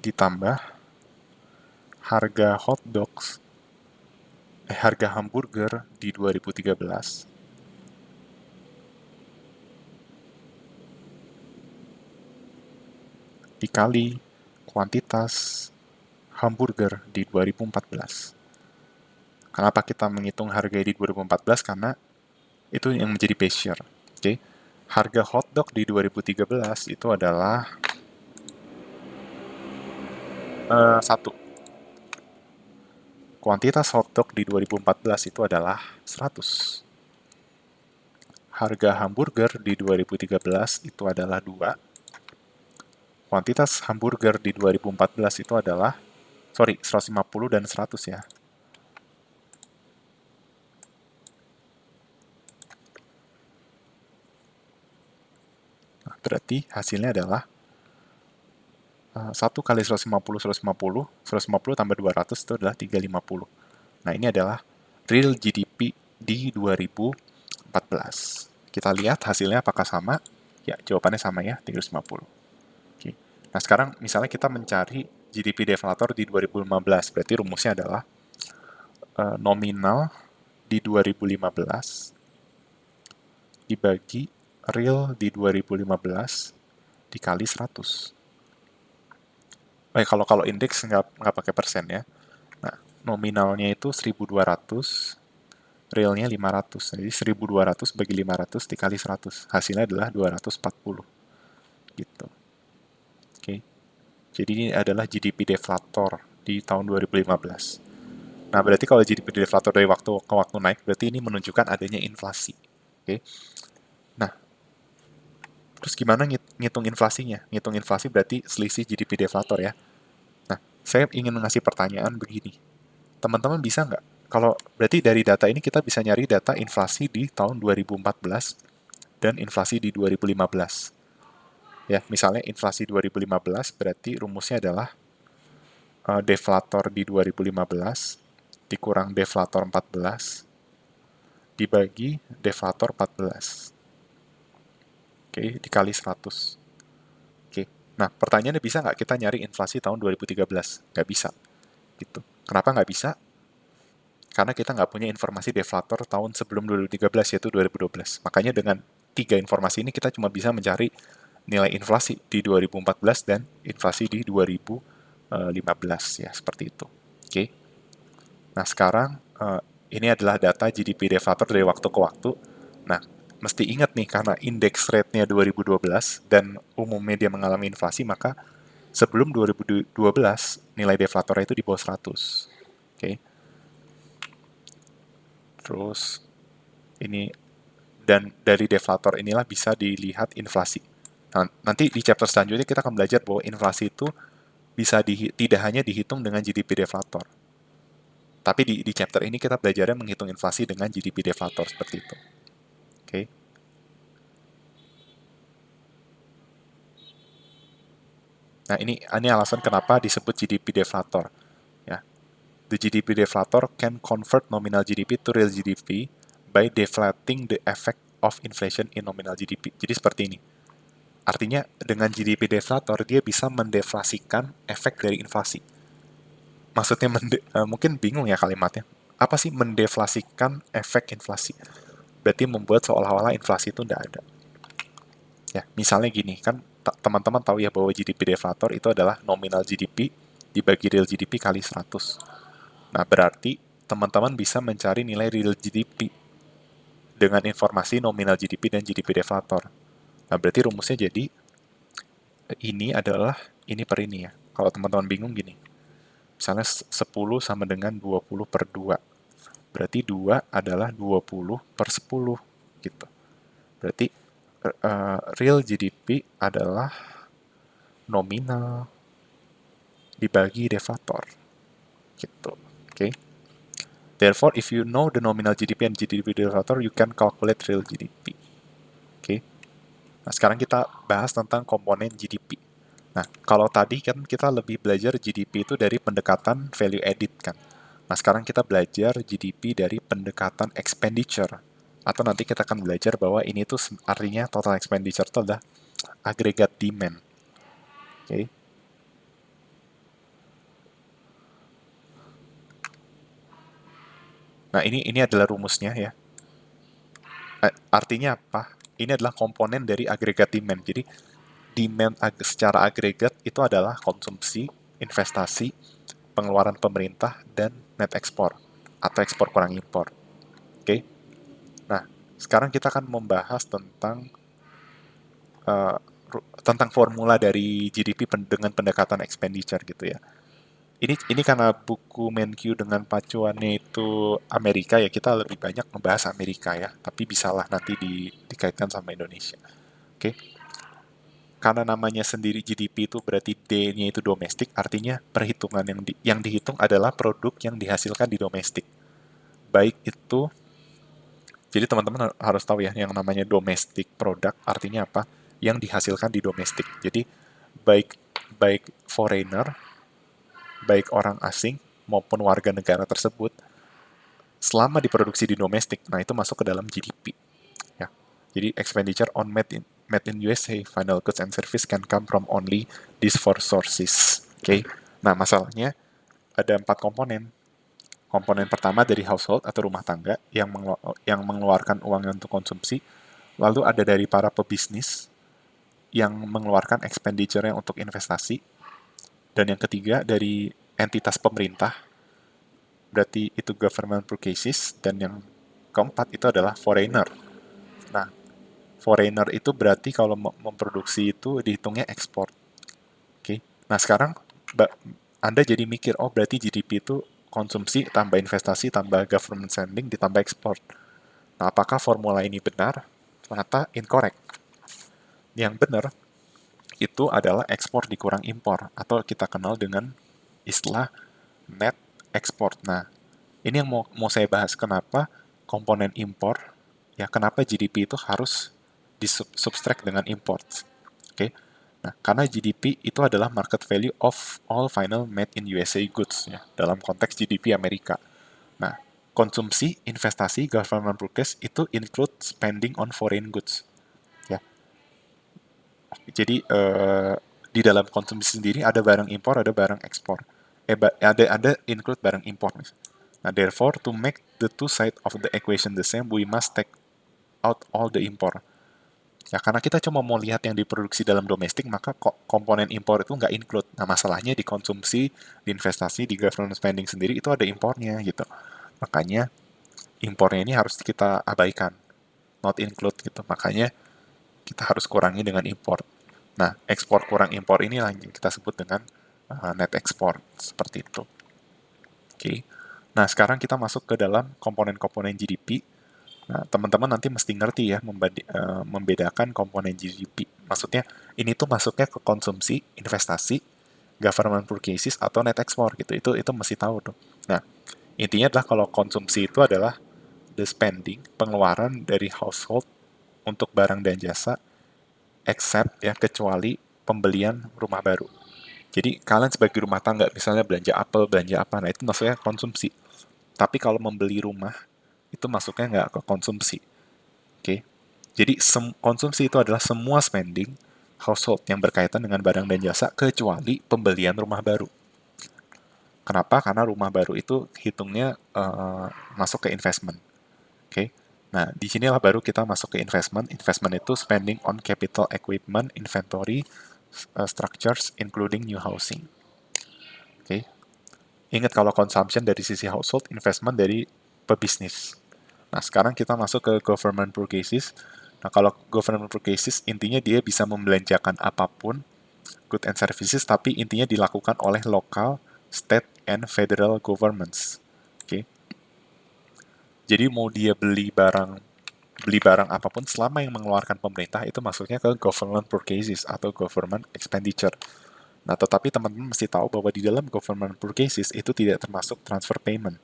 ditambah harga hamburger di 2013 dikali kuantitas hamburger di 2014. Kenapa kita menghitung harga di 2014? Karena itu yang menjadi base year. Oke. Harga hotdog di 2013 itu adalah 1. Kuantitas hotdog di 2014 itu adalah 100. Harga hamburger di 2013 itu adalah 2. Kuantitas hamburger di 2014 itu adalah 150 dan 100 ya. Nah, berarti hasilnya adalah 1 kali 150 tambah 200 itu adalah 350. Nah, ini adalah real GDP di 2014. Kita lihat hasilnya apakah sama? Ya, jawabannya sama ya, 350. Oke. Nah, sekarang misalnya kita mencari GDP deflator di 2015, berarti rumusnya adalah nominal di 2015 dibagi real di 2015 dikali 100. Kalau indeks nggak pakai persen ya. Nah, nominalnya itu 1.200, realnya 500. Jadi 1.200 bagi 500 dikali 100. Hasilnya adalah 240. Gitu. Oke. Jadi ini adalah GDP deflator di tahun 2015. Nah, berarti kalau GDP deflator dari waktu ke waktu naik, berarti ini menunjukkan adanya inflasi. Oke. Nah, terus gimana ngitung inflasinya? Ngitung inflasi berarti selisih GDP deflator ya. Nah, saya ingin ngasih pertanyaan begini. Teman-teman bisa nggak? Kalau berarti dari data ini kita bisa nyari data inflasi di tahun 2014 dan inflasi di 2015. Ya, misalnya inflasi 2015 berarti rumusnya adalah deflator di 2015 dikurang deflator 14 dibagi deflator 14. Oke, dikali 100. Oke. Nah, pertanyaannya bisa nggak kita nyari inflasi tahun 2013? Nggak bisa. Gitu. Kenapa nggak bisa? Karena kita nggak punya informasi deflator tahun sebelum 2013, yaitu 2012. Makanya dengan tiga informasi ini kita cuma bisa mencari nilai inflasi di 2014 dan inflasi di 2015, ya, seperti itu. Oke. Nah, sekarang ini adalah data GDP deflator dari waktu ke waktu. Nah, mesti ingat nih, karena indeks rate-nya 2012 dan umumnya dia mengalami inflasi, maka sebelum 2012 nilai deflatornya itu di bawah 100. Oke. Terus ini, dan dari deflator inilah bisa dilihat inflasi. Nah, nanti di chapter selanjutnya kita akan belajar bahwa inflasi itu bisa tidak hanya dihitung dengan GDP deflator. Tapi di chapter ini kita belajarnya menghitung inflasi dengan GDP deflator seperti itu. Oke. Nah, ini alasan kenapa disebut GDP deflator. Ya. The GDP deflator can convert nominal GDP to real GDP by deflating the effect of inflation in nominal GDP. Jadi seperti ini. Artinya dengan GDP deflator dia bisa mendeflasikan efek dari inflasi. Maksudnya mungkin bingung ya kalimatnya. Apa sih mendeflasikan efek inflasi? Berarti membuat seolah-olah inflasi itu tidak ada. Ya, misalnya gini, kan teman-teman tahu ya bahwa GDP deflator itu adalah nominal GDP dibagi real GDP kali 100. Nah, berarti teman-teman bisa mencari nilai real GDP dengan informasi nominal GDP dan GDP deflator. Nah, berarti rumusnya jadi ini adalah ini per ini ya. Kalau teman-teman bingung gini, misalnya 10 sama dengan 20 per 2. Berarti 2 adalah 20 per 10 gitu. Berarti real GDP adalah nominal dibagi deflator gitu. Oke. Therefore, if you know the nominal GDP and GDP deflator, you can calculate real GDP. Oke. Nah, sekarang kita bahas tentang komponen GDP. Nah, kalau tadi kan kita lebih belajar GDP itu dari pendekatan value added kan. Nah, sekarang kita belajar GDP dari pendekatan expenditure. Atau nanti kita akan belajar bahwa ini tuh artinya total expenditure itu adalah agregat demand. Oke. Nah, ini adalah rumusnya ya. Artinya apa? Ini adalah komponen dari agregat demand. Jadi, demand secara agregat itu adalah konsumsi, investasi, pengeluaran pemerintah, dan net ekspor atau ekspor kurang impor. Oke. Nah, sekarang kita akan membahas uh, tentang formula dari GDP dengan pendekatan expenditure gitu ya. Ini karena buku MenQ dengan pacuannya itu Amerika ya, kita lebih banyak membahas Amerika ya, tapi bisalah nanti dikaitkan sama Indonesia. Oke. Karena namanya sendiri GDP itu berarti D-nya itu domestik, artinya perhitungan yang dihitung adalah produk yang dihasilkan di domestik. Baik itu, jadi teman-teman harus tahu ya, yang namanya domestic product artinya apa? Yang dihasilkan di domestik. Jadi baik baik foreigner, baik orang asing maupun warga negara tersebut, selama diproduksi di domestik. Nah, itu masuk ke dalam GDP. Ya. Jadi expenditure on made in USA, final goods and service can come from only these four sources. Oke. Okay? Nah, masalahnya ada 4 komponen. Komponen pertama dari household atau rumah tangga yang mengeluarkan uangnya untuk konsumsi. Lalu ada dari para pebisnis yang mengeluarkan expenditure-nya untuk investasi. Dan yang ketiga dari entitas pemerintah, berarti itu government purchases. Dan yang keempat itu adalah foreigner. Nah, foreigner itu berarti kalau memproduksi itu dihitungnya ekspor. Oke. Nah, sekarang Anda jadi mikir, oh berarti GDP itu konsumsi tambah investasi tambah government spending ditambah ekspor. Nah, apakah formula ini benar? Ternyata incorrect. Yang benar itu adalah ekspor dikurang impor atau kita kenal dengan istilah net export. Nah, ini yang mau saya bahas kenapa komponen impor, ya kenapa GDP itu harus disubtract dengan import. Oke. Nah, karena GDP itu adalah market value of all final made in USA goods ya, dalam konteks GDP Amerika. Nah, konsumsi, investasi, government purchase itu include spending on foreign goods. Ya. Jadi di dalam konsumsi sendiri ada barang impor, ada barang ekspor. Ada include barang impor. Nah, therefore, to make the two sides of the equation the same, we must take out all the import. Ya, karena kita cuma mau lihat yang diproduksi dalam domestik, maka komponen impor itu nggak include. Nah, masalahnya di konsumsi, di investasi, di government spending sendiri itu ada impornya gitu. Makanya impornya ini harus kita abaikan, not include gitu. Makanya kita harus kurangi dengan impor. Nah, ekspor kurang impor ini yang kita sebut dengan net export, seperti itu. Oke. Nah, sekarang kita masuk ke dalam komponen-komponen GDP. Nah, teman-teman nanti mesti ngerti ya membedakan komponen GDP. Maksudnya, ini tuh masuknya ke konsumsi, investasi, government purchases, atau net export gitu. Itu mesti tahu tuh. Nah, intinya adalah kalau konsumsi itu adalah the spending, pengeluaran dari household untuk barang dan jasa, except ya kecuali pembelian rumah baru. Jadi kalian sebagai rumah tangga misalnya belanja apel, belanja apa, nah itu maksudnya konsumsi. Tapi kalau membeli rumah itu masuknya nggak ke konsumsi. Oke. Jadi konsumsi itu adalah semua spending household yang berkaitan dengan barang dan jasa kecuali pembelian rumah baru. Kenapa? Karena rumah baru itu hitungnya masuk ke investment. Oke. Nah, di sinilah baru kita masuk ke investment. Investment itu spending on capital equipment, inventory, structures, including new housing. Oke. Ingat kalau consumption dari sisi household, investment dari pebisnis. Nah, sekarang kita masuk ke government purchases. Nah, kalau government purchases, intinya dia bisa membelanjakan apapun, good and services, tapi intinya dilakukan oleh local, state, and federal governments. Oke. Jadi mau dia beli barang apapun selama yang mengeluarkan pemerintah itu masuknya ke government purchases atau government expenditure. Nah, tetapi teman-teman mesti tahu bahwa di dalam government purchases itu tidak termasuk transfer payment.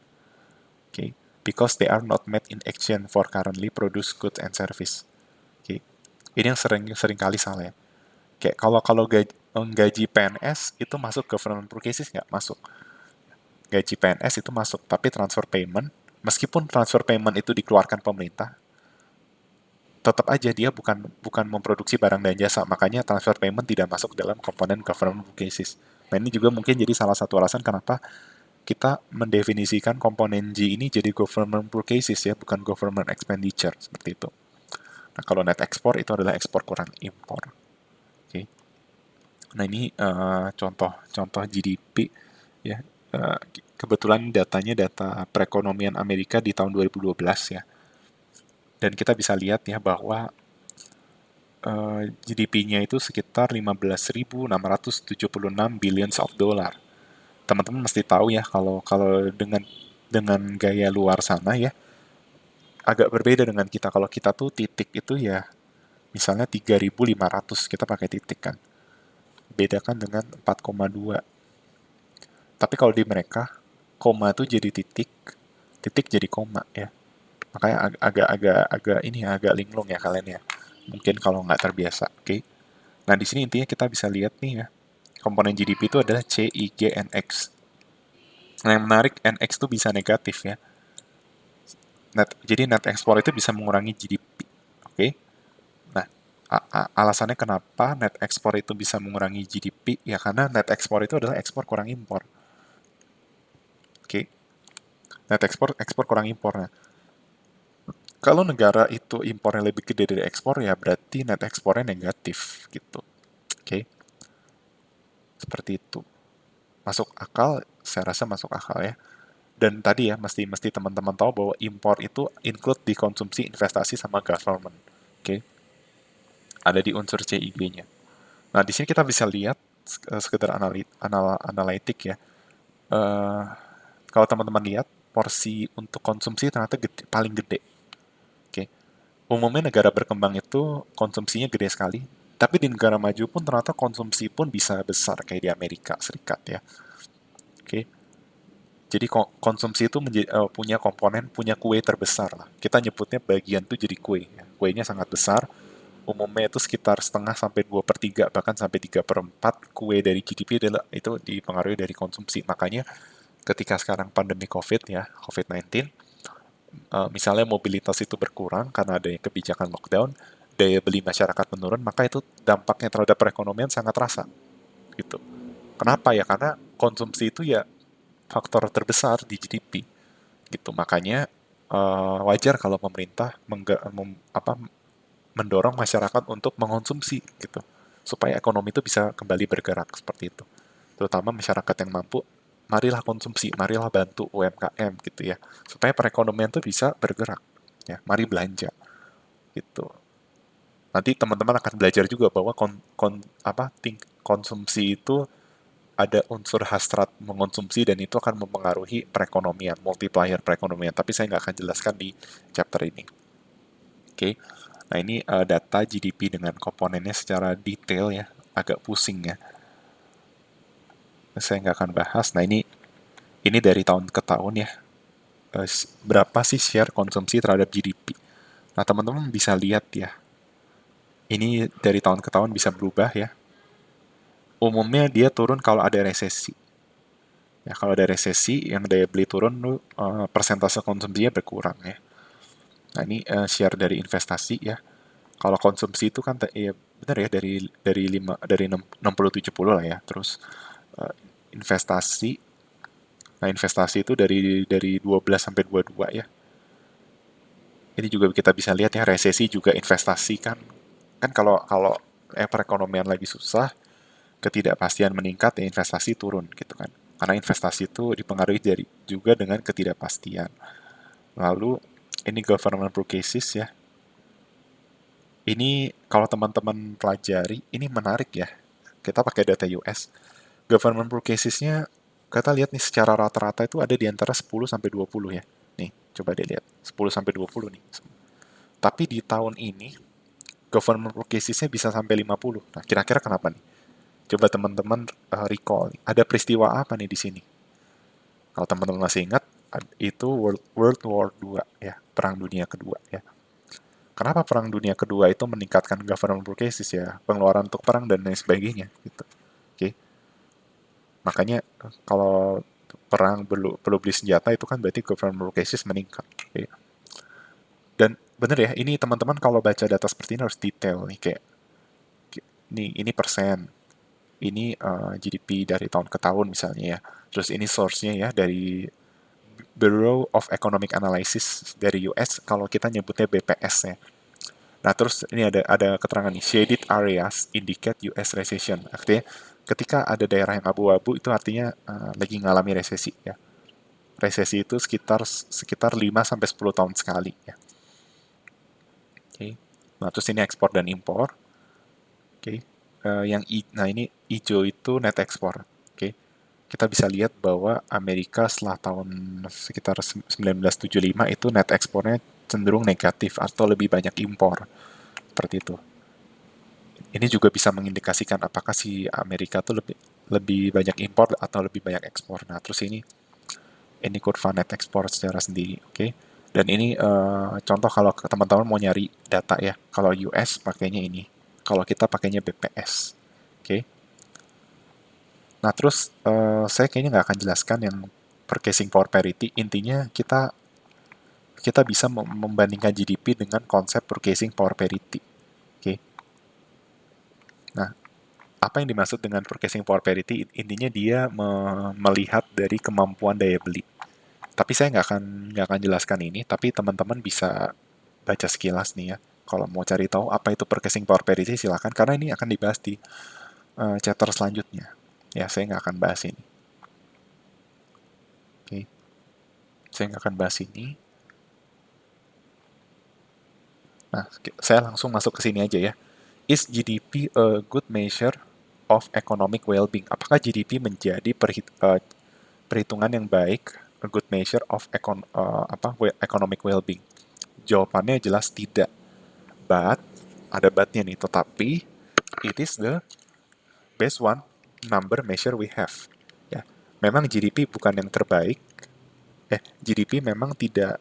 Okay? Because they are not made in exchange for currently produced goods and service. Okay? Ini yang sering kali salah ya. Kayak kalau gaji PNS itu masuk government purchases nggak masuk. Gaji PNS itu masuk, tapi transfer payment, meskipun transfer payment itu dikeluarkan pemerintah, tetap aja dia bukan memproduksi barang dan jasa, makanya transfer payment tidak masuk dalam komponen government purchases. Nah, ini juga mungkin jadi salah satu alasan kenapa kita mendefinisikan komponen G ini jadi government purchases ya, bukan government expenditure, seperti itu. Nah, kalau net export itu adalah ekspor kurang impor. Oke. Nah, ini contoh GDP ya. Kebetulan datanya data perekonomian Amerika di tahun 2012 ya. Dan kita bisa lihat ya bahwa GDP-nya itu sekitar 15.676 billions of dollar. Teman-teman mesti tahu ya kalau kalau dengan gaya luar sana ya agak berbeda dengan kita. Kalau kita tuh titik itu ya misalnya 3.500 kita pakai titik kan. Bedakan dengan 4,2. Tapi kalau di mereka koma itu jadi titik, titik jadi koma ya. Makanya agak ini ya, agak linglung ya kalian ya. Mungkin kalau nggak terbiasa, oke. Okay? Nah, di sini intinya kita bisa lihat nih ya. Komponen GDP itu adalah C, I, G, N, X. Nah, yang menarik, NX itu bisa negatif ya. Jadi net export itu bisa mengurangi GDP. Oke. Nah, alasannya kenapa net export itu bisa mengurangi GDP? Ya karena net export itu adalah ekspor kurang impor. Oke. Net ekspor kurang impor. Nah, kalau negara itu impornya lebih gede dari ekspor ya berarti net ekspornya negatif gitu. Oke. Seperti itu. Masuk akal, saya rasa masuk akal ya. Dan tadi ya, mesti teman-teman tahu bahwa impor itu include di konsumsi, investasi, sama government. Oke, ada di unsur CIG-nya. Nah, di sini kita bisa lihat sekedar analitik ya. Eh, Kalau teman-teman lihat, porsi untuk konsumsi ternyata paling gede. Oke, umumnya negara berkembang itu konsumsinya gede sekali. Tapi di negara maju pun ternyata konsumsi pun bisa besar kayak di Amerika Serikat ya. Oke, jadi konsumsi itu punya komponen, punya kue terbesar lah. Kita nyebutnya bagian itu jadi kue. Ya. Kuenya sangat besar. Umumnya itu sekitar setengah sampai 2/3, bahkan sampai 3/4 kue dari GDP adalah itu dipengaruhi dari konsumsi. Makanya ketika sekarang pandemi COVID ya, COVID-19, misalnya mobilitas itu berkurang karena adanya kebijakan lockdown, daya beli masyarakat menurun, maka itu dampaknya terhadap perekonomian sangat terasa. Gitu. Kenapa ya? Karena konsumsi itu ya faktor terbesar di GDP gitu. Makanya wajar kalau pemerintah mendorong masyarakat untuk mengonsumsi gitu supaya ekonomi itu bisa kembali bergerak seperti itu. Terutama masyarakat yang mampu, marilah konsumsi, marilah bantu UMKM gitu ya supaya perekonomian itu bisa bergerak ya. Mari belanja gitu. Nanti teman-teman akan belajar juga bahwa konsumsi itu ada unsur hasrat mengonsumsi dan itu akan mempengaruhi perekonomian, multiplier perekonomian. Tapi saya nggak akan jelaskan di chapter ini. Oke, nah ini data GDP dengan komponennya secara detail ya, agak pusing ya. Saya nggak akan bahas. Nah ini dari tahun ke tahun ya. Berapa sih share konsumsi terhadap GDP? Nah teman-teman bisa lihat ya. Ini dari tahun ke tahun bisa berubah ya. Umumnya dia turun kalau ada resesi. Ya, kalau ada resesi, yang daya beli turun, persentase konsumsinya berkurang ya. Nah, ini share dari investasi ya. Kalau konsumsi itu kan ya benar ya dari 60-70 lah ya. Terus eh, investasi, nah investasi itu dari 12 sampai 22 ya. Ini juga kita bisa lihat ya resesi juga investasi kan. Kan kalau kalau perekonomian lagi susah, ketidakpastian meningkat, ya investasi turun gitu kan. Karena investasi itu dipengaruhi juga dengan ketidakpastian. Lalu ini government purchases ya. Ini kalau teman-teman pelajari, ini menarik ya. Kita pakai data US. Government purchases-nya kita lihat nih secara rata-rata itu ada di antara 10 sampai 20 ya. Nih, coba dilihat. 10 sampai 20 nih. Tapi di tahun ini government purchases-nya bisa sampai 50. Nah, kira-kira kenapa nih? Coba teman-teman recall. Ada peristiwa apa nih di sini? Kalau teman-teman masih ingat, itu World War II ya, Perang Dunia Kedua ya. Kenapa Perang Dunia Kedua itu meningkatkan government purchases ya, pengeluaran untuk perang dan lain sebagainya gitu. Oke. Makanya kalau perang perlu beli senjata itu kan berarti government purchases meningkat. Oke. Dan bener ya, ini teman-teman kalau baca data seperti ini harus detail nih kayak ini persen, ini GDP dari tahun ke tahun misalnya ya. Terus ini source-nya ya dari Bureau of Economic Analysis dari US, kalau kita nyebutnya BPS ya. Nah, terus ini ada keterangan nih, shaded areas indicate US recession. Artinya ketika ada daerah yang abu-abu itu artinya lagi ngalami resesi ya. Resesi itu sekitar 5 sampai 10 tahun sekali ya. Oke. Okay. Nah, terus ini ekspor dan impor. Oke. Okay. Nah ini hijau itu net ekspor. Oke. Okay. Kita bisa lihat bahwa Amerika setelah tahun sekitar 1975 itu net ekspornya cenderung negatif atau lebih banyak impor. Seperti itu. Ini juga bisa mengindikasikan apakah si Amerika tuh lebih lebih banyak impor atau lebih banyak ekspor. Nah, terus ini kurva net ekspor secara sendiri, oke? Okay? Dan ini contoh kalau teman-teman mau nyari data ya. Kalau US pakainya ini, kalau kita pakainya BPS, oke? Okay? Nah, terus saya kayaknya nggak akan jelaskan yang purchasing power parity. Intinya kita kita bisa membandingkan GDP dengan konsep purchasing power parity. Oke. Nah, apa yang dimaksud dengan purchasing power parity? Intinya dia melihat dari kemampuan daya beli. Tapi saya nggak akan jelaskan ini, tapi teman-teman bisa baca sekilas nih ya. Kalau mau cari tahu apa itu purchasing power parity, silahkan, karena ini akan dibahas di chapter selanjutnya. Ya, saya nggak akan bahas ini. Oke, saya nggak akan bahas ini. Nah, saya langsung masuk ke sini aja ya. Is GDP a good measure of economic well-being? Apakah GDP menjadi perhitungan yang baik, a good measure of economic well-being? Jawabannya jelas tidak. But, ada but-nya nih, tetapi it is the best one number measure we have. Ya, memang GDP bukan yang terbaik. GDP memang tidak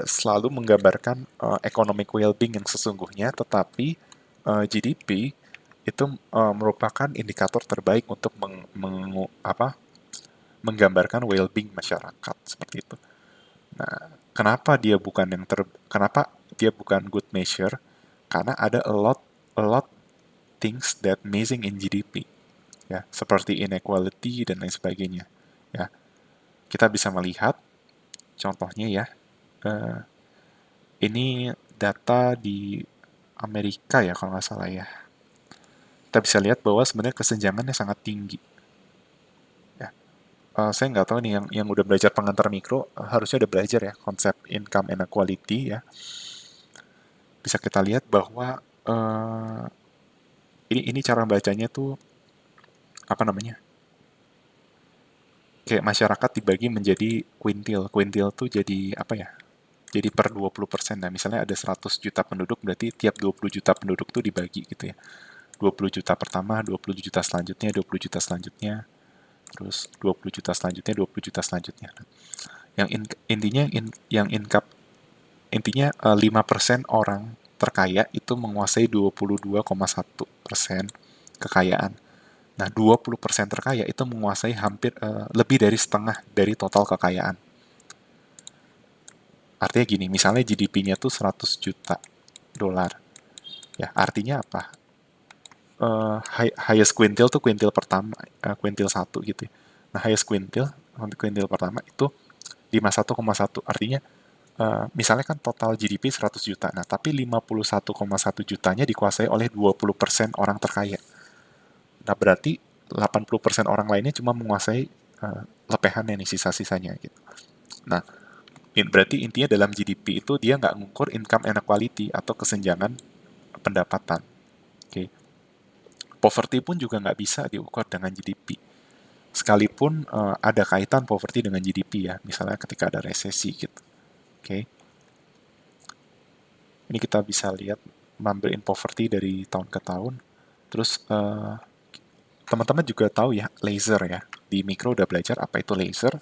selalu menggambarkan economic well-being yang sesungguhnya, tetapi GDP itu merupakan indikator terbaik untuk menggambarkan well-being masyarakat seperti itu. Nah, kenapa dia bukan good measure? Karena ada a lot things that missing in GDP, ya, seperti inequality dan lain sebagainya. Ya, kita bisa melihat contohnya ya. eh, ini data di Amerika ya kalau nggak salah ya. Kita bisa lihat bahwa sebenarnya kesenjangannya sangat tinggi. Ya, saya nggak tahu nih yang udah belajar pengantar mikro harusnya udah belajar ya konsep income inequality ya. Bisa kita lihat bahwa ini cara bacanya tuh apa namanya? Kayak masyarakat dibagi menjadi kuintil. Kuintil tuh jadi apa ya? Jadi per 20%. Nah, misalnya ada 100 juta penduduk, berarti tiap 20 juta penduduk tuh dibagi gitu ya. 20 juta pertama, 20 juta selanjutnya, 20 juta selanjutnya, terus 20 juta selanjutnya, 20 juta selanjutnya. Yang intinya yang income intinya 5% orang terkaya itu menguasai 22,1% kekayaan. Nah, 20% terkaya itu menguasai hampir lebih dari setengah dari total kekayaan. Artinya gini, misalnya GDP-nya tuh 100 juta dolar. Ya, artinya apa? Highest quintile tuh quintile pertama, quintile 1 gitu ya. Nah, highest quintile pertama itu 51,1. Artinya, misalnya kan total GDP 100 juta. Nah, tapi 51,1 jutanya dikuasai oleh 20% orang terkaya. Nah, berarti 80% orang lainnya cuma menguasai lepehannya nih, sisa-sisanya gitu. Nah, berarti intinya dalam GDP itu dia nggak ngukur income inequality atau kesenjangan pendapatan. Oke. Poverty pun juga nggak bisa diukur dengan GDP. Sekalipun ada kaitan poverty dengan GDP ya, misalnya ketika ada resesi gitu. Oke. Ini kita bisa lihat number in poverty dari tahun ke tahun. Terus teman-teman juga tahu ya laser ya. Di mikro udah belajar apa itu laser.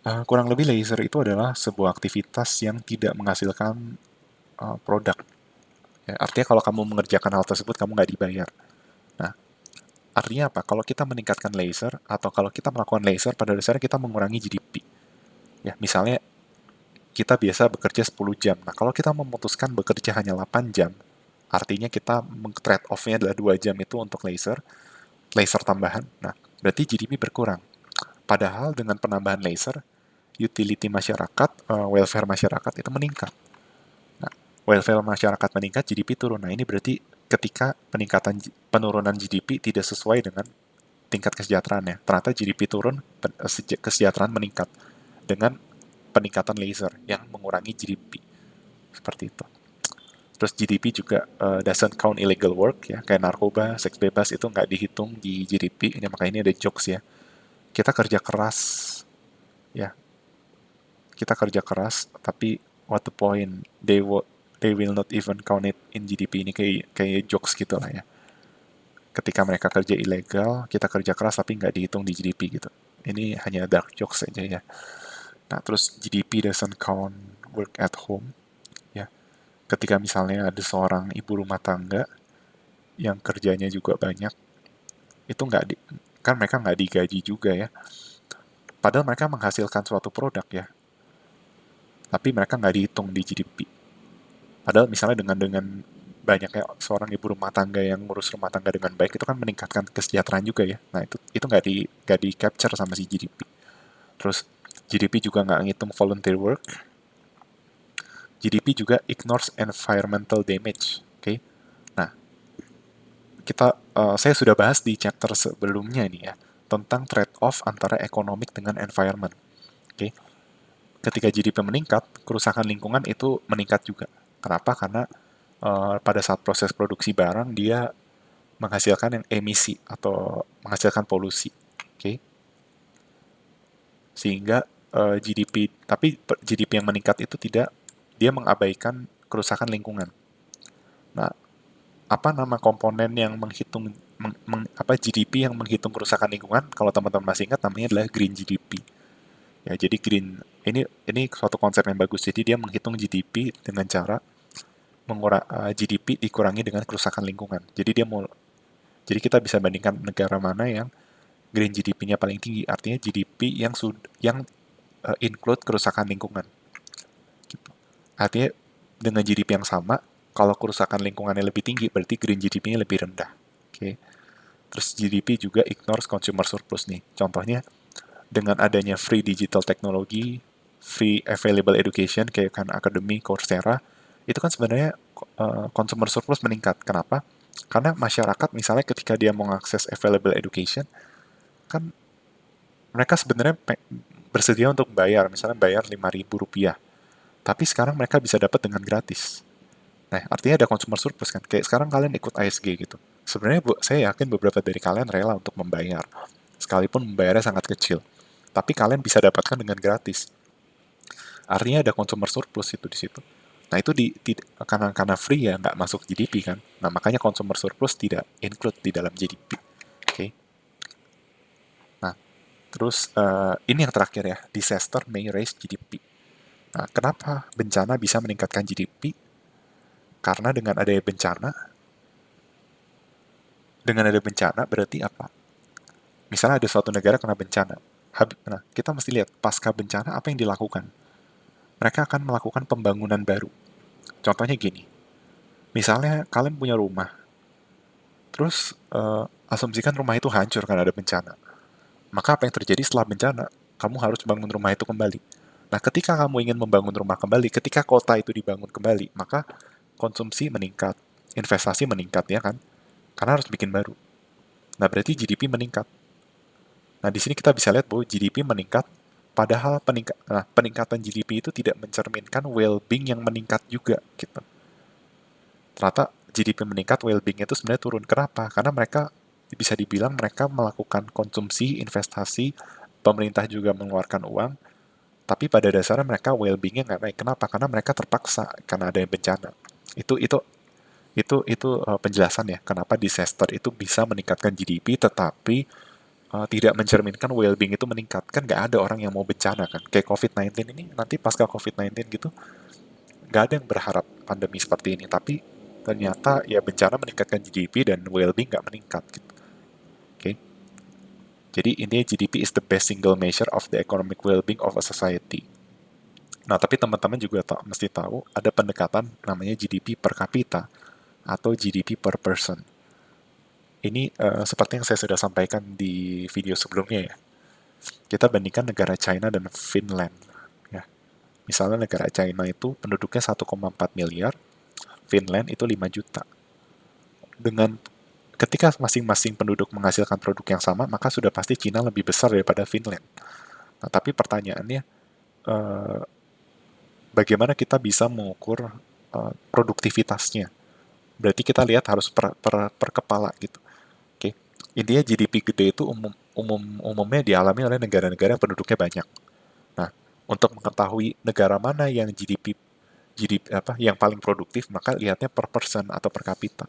Kurang lebih laser itu adalah sebuah aktivitas yang tidak menghasilkan produk. Ya, artinya kalau kamu mengerjakan hal tersebut kamu nggak dibayar. Nah, artinya apa? Kalau kita meningkatkan laser atau kalau kita melakukan laser, pada dasarnya kita mengurangi GDP. Ya, misalnya kita biasa bekerja 10 jam. Nah, kalau kita memutuskan bekerja hanya 8 jam, artinya kita trade off-nya adalah 2 jam itu untuk laser tambahan. Nah, berarti GDP berkurang. Padahal dengan penambahan laser, utility masyarakat, welfare masyarakat itu meningkat. Nah, welfare masyarakat meningkat, GDP turun. Nah, ini berarti ketika penurunan GDP tidak sesuai dengan tingkat kesejahteraannya. Ternyata GDP turun, kesejahteraan meningkat dengan peningkatan laser yang mengurangi GDP. Seperti itu. Terus GDP juga doesn't count illegal work ya, kayak narkoba, seks bebas itu nggak dihitung di GDP. Ini makanya ini ada jokes ya. Kita kerja keras, ya kita kerja keras, tapi what the point? They will not even count it in GDP. Ini kayak jokes gitu lah ya. Ketika mereka kerja ilegal, kita kerja keras tapi nggak dihitung di GDP gitu. Ini hanya dark jokes saja ya. Nah, terus GDP doesn't count work at home. Ya, ketika misalnya ada seorang ibu rumah tangga yang kerjanya juga banyak, itu nggak kan mereka nggak digaji juga ya. Padahal mereka menghasilkan suatu produk ya. tapi mereka nggak dihitung di GDP. Padahal misalnya dengan banyaknya seorang ibu rumah tangga yang ngurus rumah tangga dengan baik itu kan meningkatkan kesejahteraan juga ya. Nah itu nggak di capture sama si GDP. Terus GDP juga nggak ngitung volunteer work. GDP juga ignores environmental damage. Oke, okay? Nah saya sudah bahas di chapter sebelumnya nih ya tentang trade-off antara economic dengan environment. Oke, okay? Ketika GDP meningkat, kerusakan lingkungan itu meningkat juga. Kenapa? Karena pada saat proses produksi barang dia menghasilkan yang emisi atau menghasilkan polusi. Oke, okay? Sehingga GDP, tapi GDP yang meningkat itu tidak, dia mengabaikan kerusakan lingkungan. Nah, apa nama komponen yang menghitung GDP yang menghitung kerusakan lingkungan? Kalau teman-teman masih ingat, namanya adalah green GDP. Ya, jadi ini suatu konsep yang bagus. Jadi dia menghitung GDP dengan cara GDP dikurangi dengan kerusakan lingkungan. Jadi kita bisa bandingkan negara mana yang green GDP-nya paling tinggi, artinya GDP yang include kerusakan lingkungan. Gitu. Artinya dengan GDP yang sama, kalau kerusakan lingkungannya lebih tinggi, berarti green GDP-nya lebih rendah. Oke. Okay. Terus GDP juga ignores consumer surplus nih. Contohnya dengan adanya free digital technology, free available education kayak Khan Academy, Coursera, itu kan sebenarnya consumer surplus meningkat. Kenapa? Karena masyarakat misalnya ketika dia mau mengakses available education, kan mereka sebenarnya bersedia untuk bayar, misalnya bayar Rp5.000. Tapi sekarang mereka bisa dapat dengan gratis. Nah, artinya ada consumer surplus kan. Kayak sekarang kalian ikut ASG gitu. Sebenarnya saya yakin beberapa dari kalian rela untuk membayar. Sekalipun membayarnya sangat kecil. Tapi kalian bisa dapatkan dengan gratis. Artinya ada consumer surplus itu di situ. Nah, itu karena free ya nggak masuk GDP kan. Nah, makanya consumer surplus tidak include di dalam GDP. Oke. Okay? Nah, terus ini yang terakhir ya. Disaster may raise GDP. Nah, kenapa bencana bisa meningkatkan GDP? Karena dengan ada bencana berarti apa? Misalnya ada suatu negara kena bencana. Nah, kita mesti lihat pasca bencana apa yang dilakukan. Mereka akan melakukan pembangunan baru. Contohnya gini, misalnya kalian punya rumah, terus asumsikan rumah itu hancur karena ada bencana. Maka apa yang terjadi setelah bencana? Kamu harus bangun rumah itu kembali. Nah, ketika kamu ingin membangun rumah kembali, ketika kota itu dibangun kembali, maka konsumsi meningkat, investasi meningkat ya kan? Karena harus bikin baru. Nah, berarti GDP meningkat. Nah, di sini kita bisa lihat bahwa GDP meningkat, padahal peningkatan GDP itu tidak mencerminkan well-being yang meningkat juga, gitu. Ternyata GDP meningkat, well-being itu sebenarnya turun. Kenapa? Karena mereka bisa dibilang mereka melakukan konsumsi, investasi, pemerintah juga mengeluarkan uang, tapi pada dasarnya mereka well-beingnya nggak naik. Kenapa? Karena mereka terpaksa karena ada bencana. Itu penjelasan ya kenapa disaster itu bisa meningkatkan GDP, tetapi tidak mencerminkan well-being itu meningkat. Kan nggak ada orang yang mau bencana kan. Kayak COVID-19 ini, nanti pasca COVID-19 gitu, nggak ada yang berharap pandemi seperti ini. Tapi ternyata ya bencana meningkatkan GDP dan well-being nggak meningkat gitu. Oke. Okay? Jadi intinya GDP is the best single measure of the economic well-being of a society. Nah, tapi teman-teman juga mesti tahu ada pendekatan namanya GDP per kapita atau GDP per person. Ini seperti yang saya sudah sampaikan di video sebelumnya ya. Kita bandingkan negara China dan Finland. Ya. Misalnya negara China itu penduduknya 1,4 miliar, Finland itu 5 juta. Dengan ketika masing-masing penduduk menghasilkan produk yang sama, maka sudah pasti China lebih besar daripada Finland. Nah, tapi pertanyaannya, eh, bagaimana kita bisa mengukur produktivitasnya? Berarti kita lihat harus per kepala gitu. Oke, intinya GDP gede itu umumnya dialami oleh negara-negara yang penduduknya banyak. Nah, untuk mengetahui negara mana yang GDP apa yang paling produktif, maka lihatnya per person atau per kapita.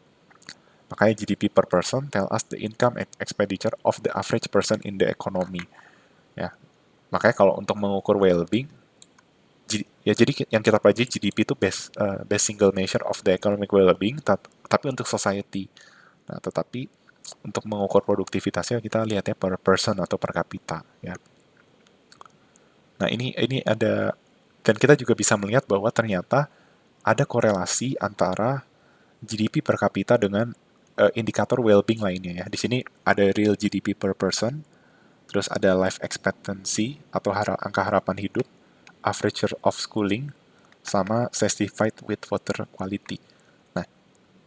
Makanya GDP per person tell us the income and expenditure of the average person in the economy. Ya, makanya kalau untuk mengukur well-being, ya jadi yang kita pelajari GDP itu best single measure of the economic well-being, tapi untuk society. Nah, tetapi untuk mengukur produktivitasnya kita lihatnya per person atau per kapita. Ya. Nah ini ada Dan kita juga bisa melihat bahwa ternyata ada korelasi antara GDP per kapita dengan indikator well-being lainnya ya. Di sini ada real GDP per person, terus ada life expectancy atau angka harapan hidup, average year of schooling, sama certified with water quality. Nah,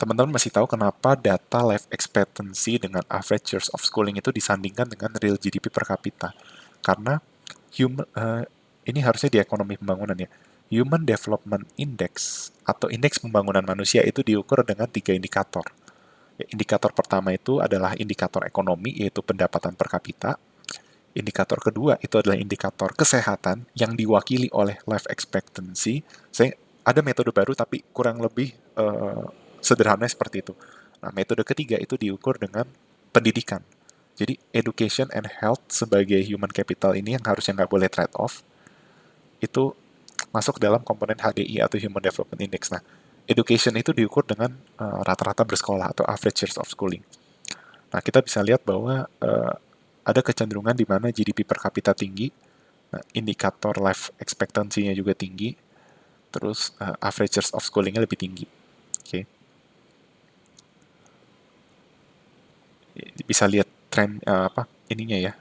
teman-teman masih tahu kenapa data life expectancy dengan average years of schooling itu disandingkan dengan real GDP per kapita? Karena ini harusnya di ekonomi pembangunan ya. Human Development Index atau indeks pembangunan manusia itu diukur dengan 3 indikator. Indikator pertama itu adalah indikator ekonomi, yaitu pendapatan per kapita. Indikator kedua itu adalah indikator kesehatan yang diwakili oleh life expectancy. Ada metode baru tapi kurang lebih sederhana seperti itu. Nah, metode ketiga itu diukur dengan pendidikan. Jadi education and health sebagai human capital ini yang harusnya nggak boleh trade off, itu masuk dalam komponen HDI atau Human Development Index. Nah, education itu diukur dengan rata-rata bersekolah atau average years of schooling. Nah, kita bisa lihat bahwa ada kecenderungan di mana GDP per kapita tinggi, indikator life expectancy-nya juga tinggi, terus average years of schooling-nya lebih tinggi. Oke. Bisa lihat tren ininya ya.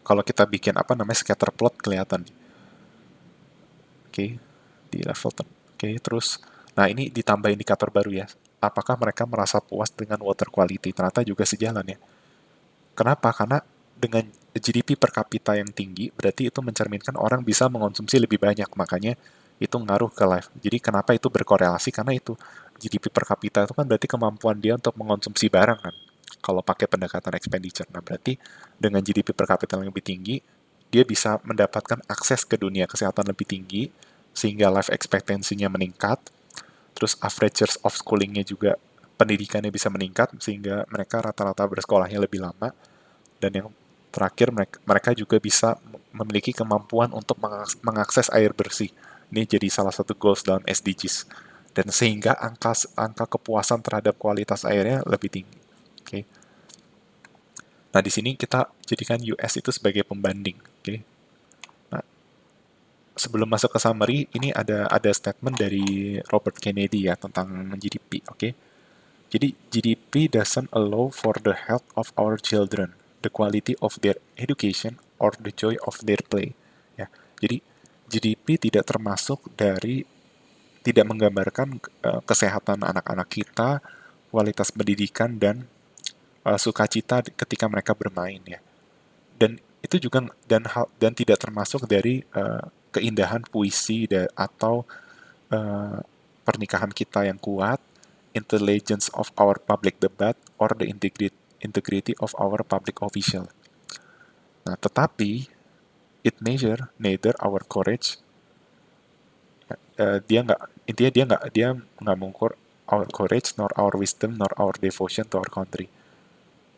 Kalau kita bikin scatter plot kelihatan. Oke, di level Oke, terus nah ini ditambah indikator baru ya. Apakah mereka merasa puas dengan water quality? Ternyata juga sejalan ya. Kenapa? Karena dengan GDP per kapita yang tinggi, berarti itu mencerminkan orang bisa mengonsumsi lebih banyak. Makanya itu ngaruh ke life. Jadi kenapa itu berkorelasi? Karena itu GDP per kapita itu kan berarti kemampuan dia untuk mengonsumsi barang kan. Kalau pakai pendekatan expenditure. Nah berarti dengan GDP per kapita yang lebih tinggi, dia bisa mendapatkan akses ke dunia kesehatan lebih tinggi, sehingga life expectancy-nya meningkat, terus average years of schooling-nya juga pendidikannya bisa meningkat, sehingga mereka rata-rata bersekolahnya lebih lama, dan yang terakhir mereka juga bisa memiliki kemampuan untuk mengakses air bersih. Ini jadi salah satu goals dalam SDGs. Dan sehingga angka kepuasan terhadap kualitas airnya lebih tinggi. Oke. Okay. Nah, di sini kita jadikan US itu sebagai pembanding. Oke. Okay. Nah, sebelum masuk ke summary, ini ada statement dari Robert Kennedy ya tentang GDP. Oke. Okay. Jadi GDP doesn't allow for the health of our children, the quality of their education, or the joy of their play. Ya, jadi GDP tidak menggambarkan kesehatan anak-anak kita, kualitas pendidikan dan sukacita ketika mereka bermain ya. Dan itu juga dan tidak termasuk dari keindahan puisi atau uh, pernikahan kita yang kuat, intelligence of our public debate, or the integrity of our public official. Nah, tetapi it measure neither our courage, dia nggak mengukur our courage, nor our wisdom, nor our devotion to our country.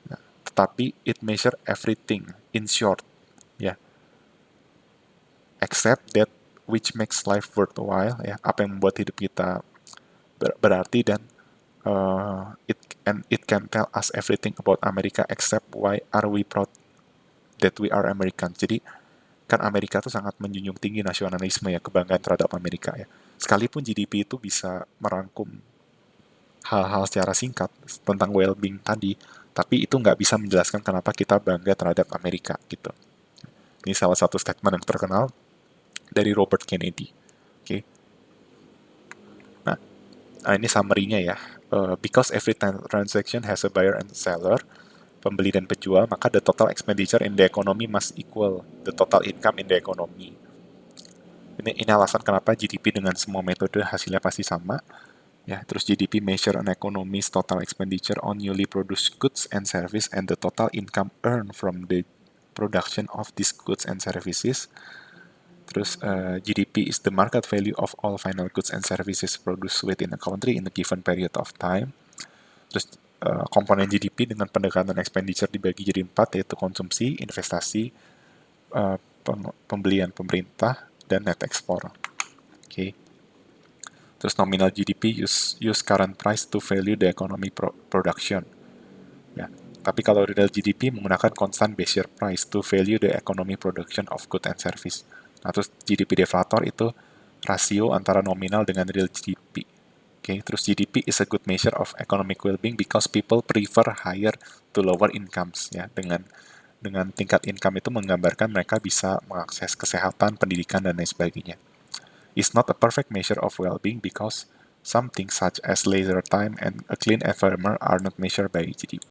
Nah, tetapi it measure everything. In short, ya, except that which makes life worthwhile, ya, apa yang membuat hidup kita berarti, dan it can tell us everything about America except why are we proud that we are American. Jadi kan Amerika tuh sangat menjunjung tinggi nasionalisme ya, kebanggaan terhadap Amerika ya. Sekalipun GDP itu bisa merangkum hal-hal secara singkat tentang well-being tadi, tapi itu nggak bisa menjelaskan kenapa kita bangga terhadap Amerika gitu. Ini salah satu statement yang terkenal dari Robert Kennedy. Oke. Okay. Nah, ini summary-nya ya. Because every transaction has a buyer and seller, pembeli dan penjual, maka the total expenditure in the economy must equal the total income in the economy. Ini alasan kenapa GDP dengan semua metode hasilnya pasti sama. Ya, terus GDP measure an economy's total expenditure on newly produced goods and service and the total income earned from the production of these goods and services. Terus GDP is the market value of all final goods and services produced within a country in a given period of time. Terus komponen GDP dengan pendekatan expenditure dibagi jadi 4, yaitu konsumsi, investasi, pembelian pemerintah, dan net export. Oke. Okay. Terus nominal GDP use current price to value the economy production. Ya. Tapi kalau real GDP menggunakan constant base year price to value the economy production of good and service. Nah, terus GDP deflator itu rasio antara nominal dengan real GDP. Terus GDP is a good measure of economic well-being because people prefer higher to lower incomes. Ya, dengan tingkat income itu menggambarkan mereka bisa mengakses kesehatan, pendidikan, dan lain sebagainya. It's not a perfect measure of well-being because some things such as leisure time and a clean environment are not measured by GDP.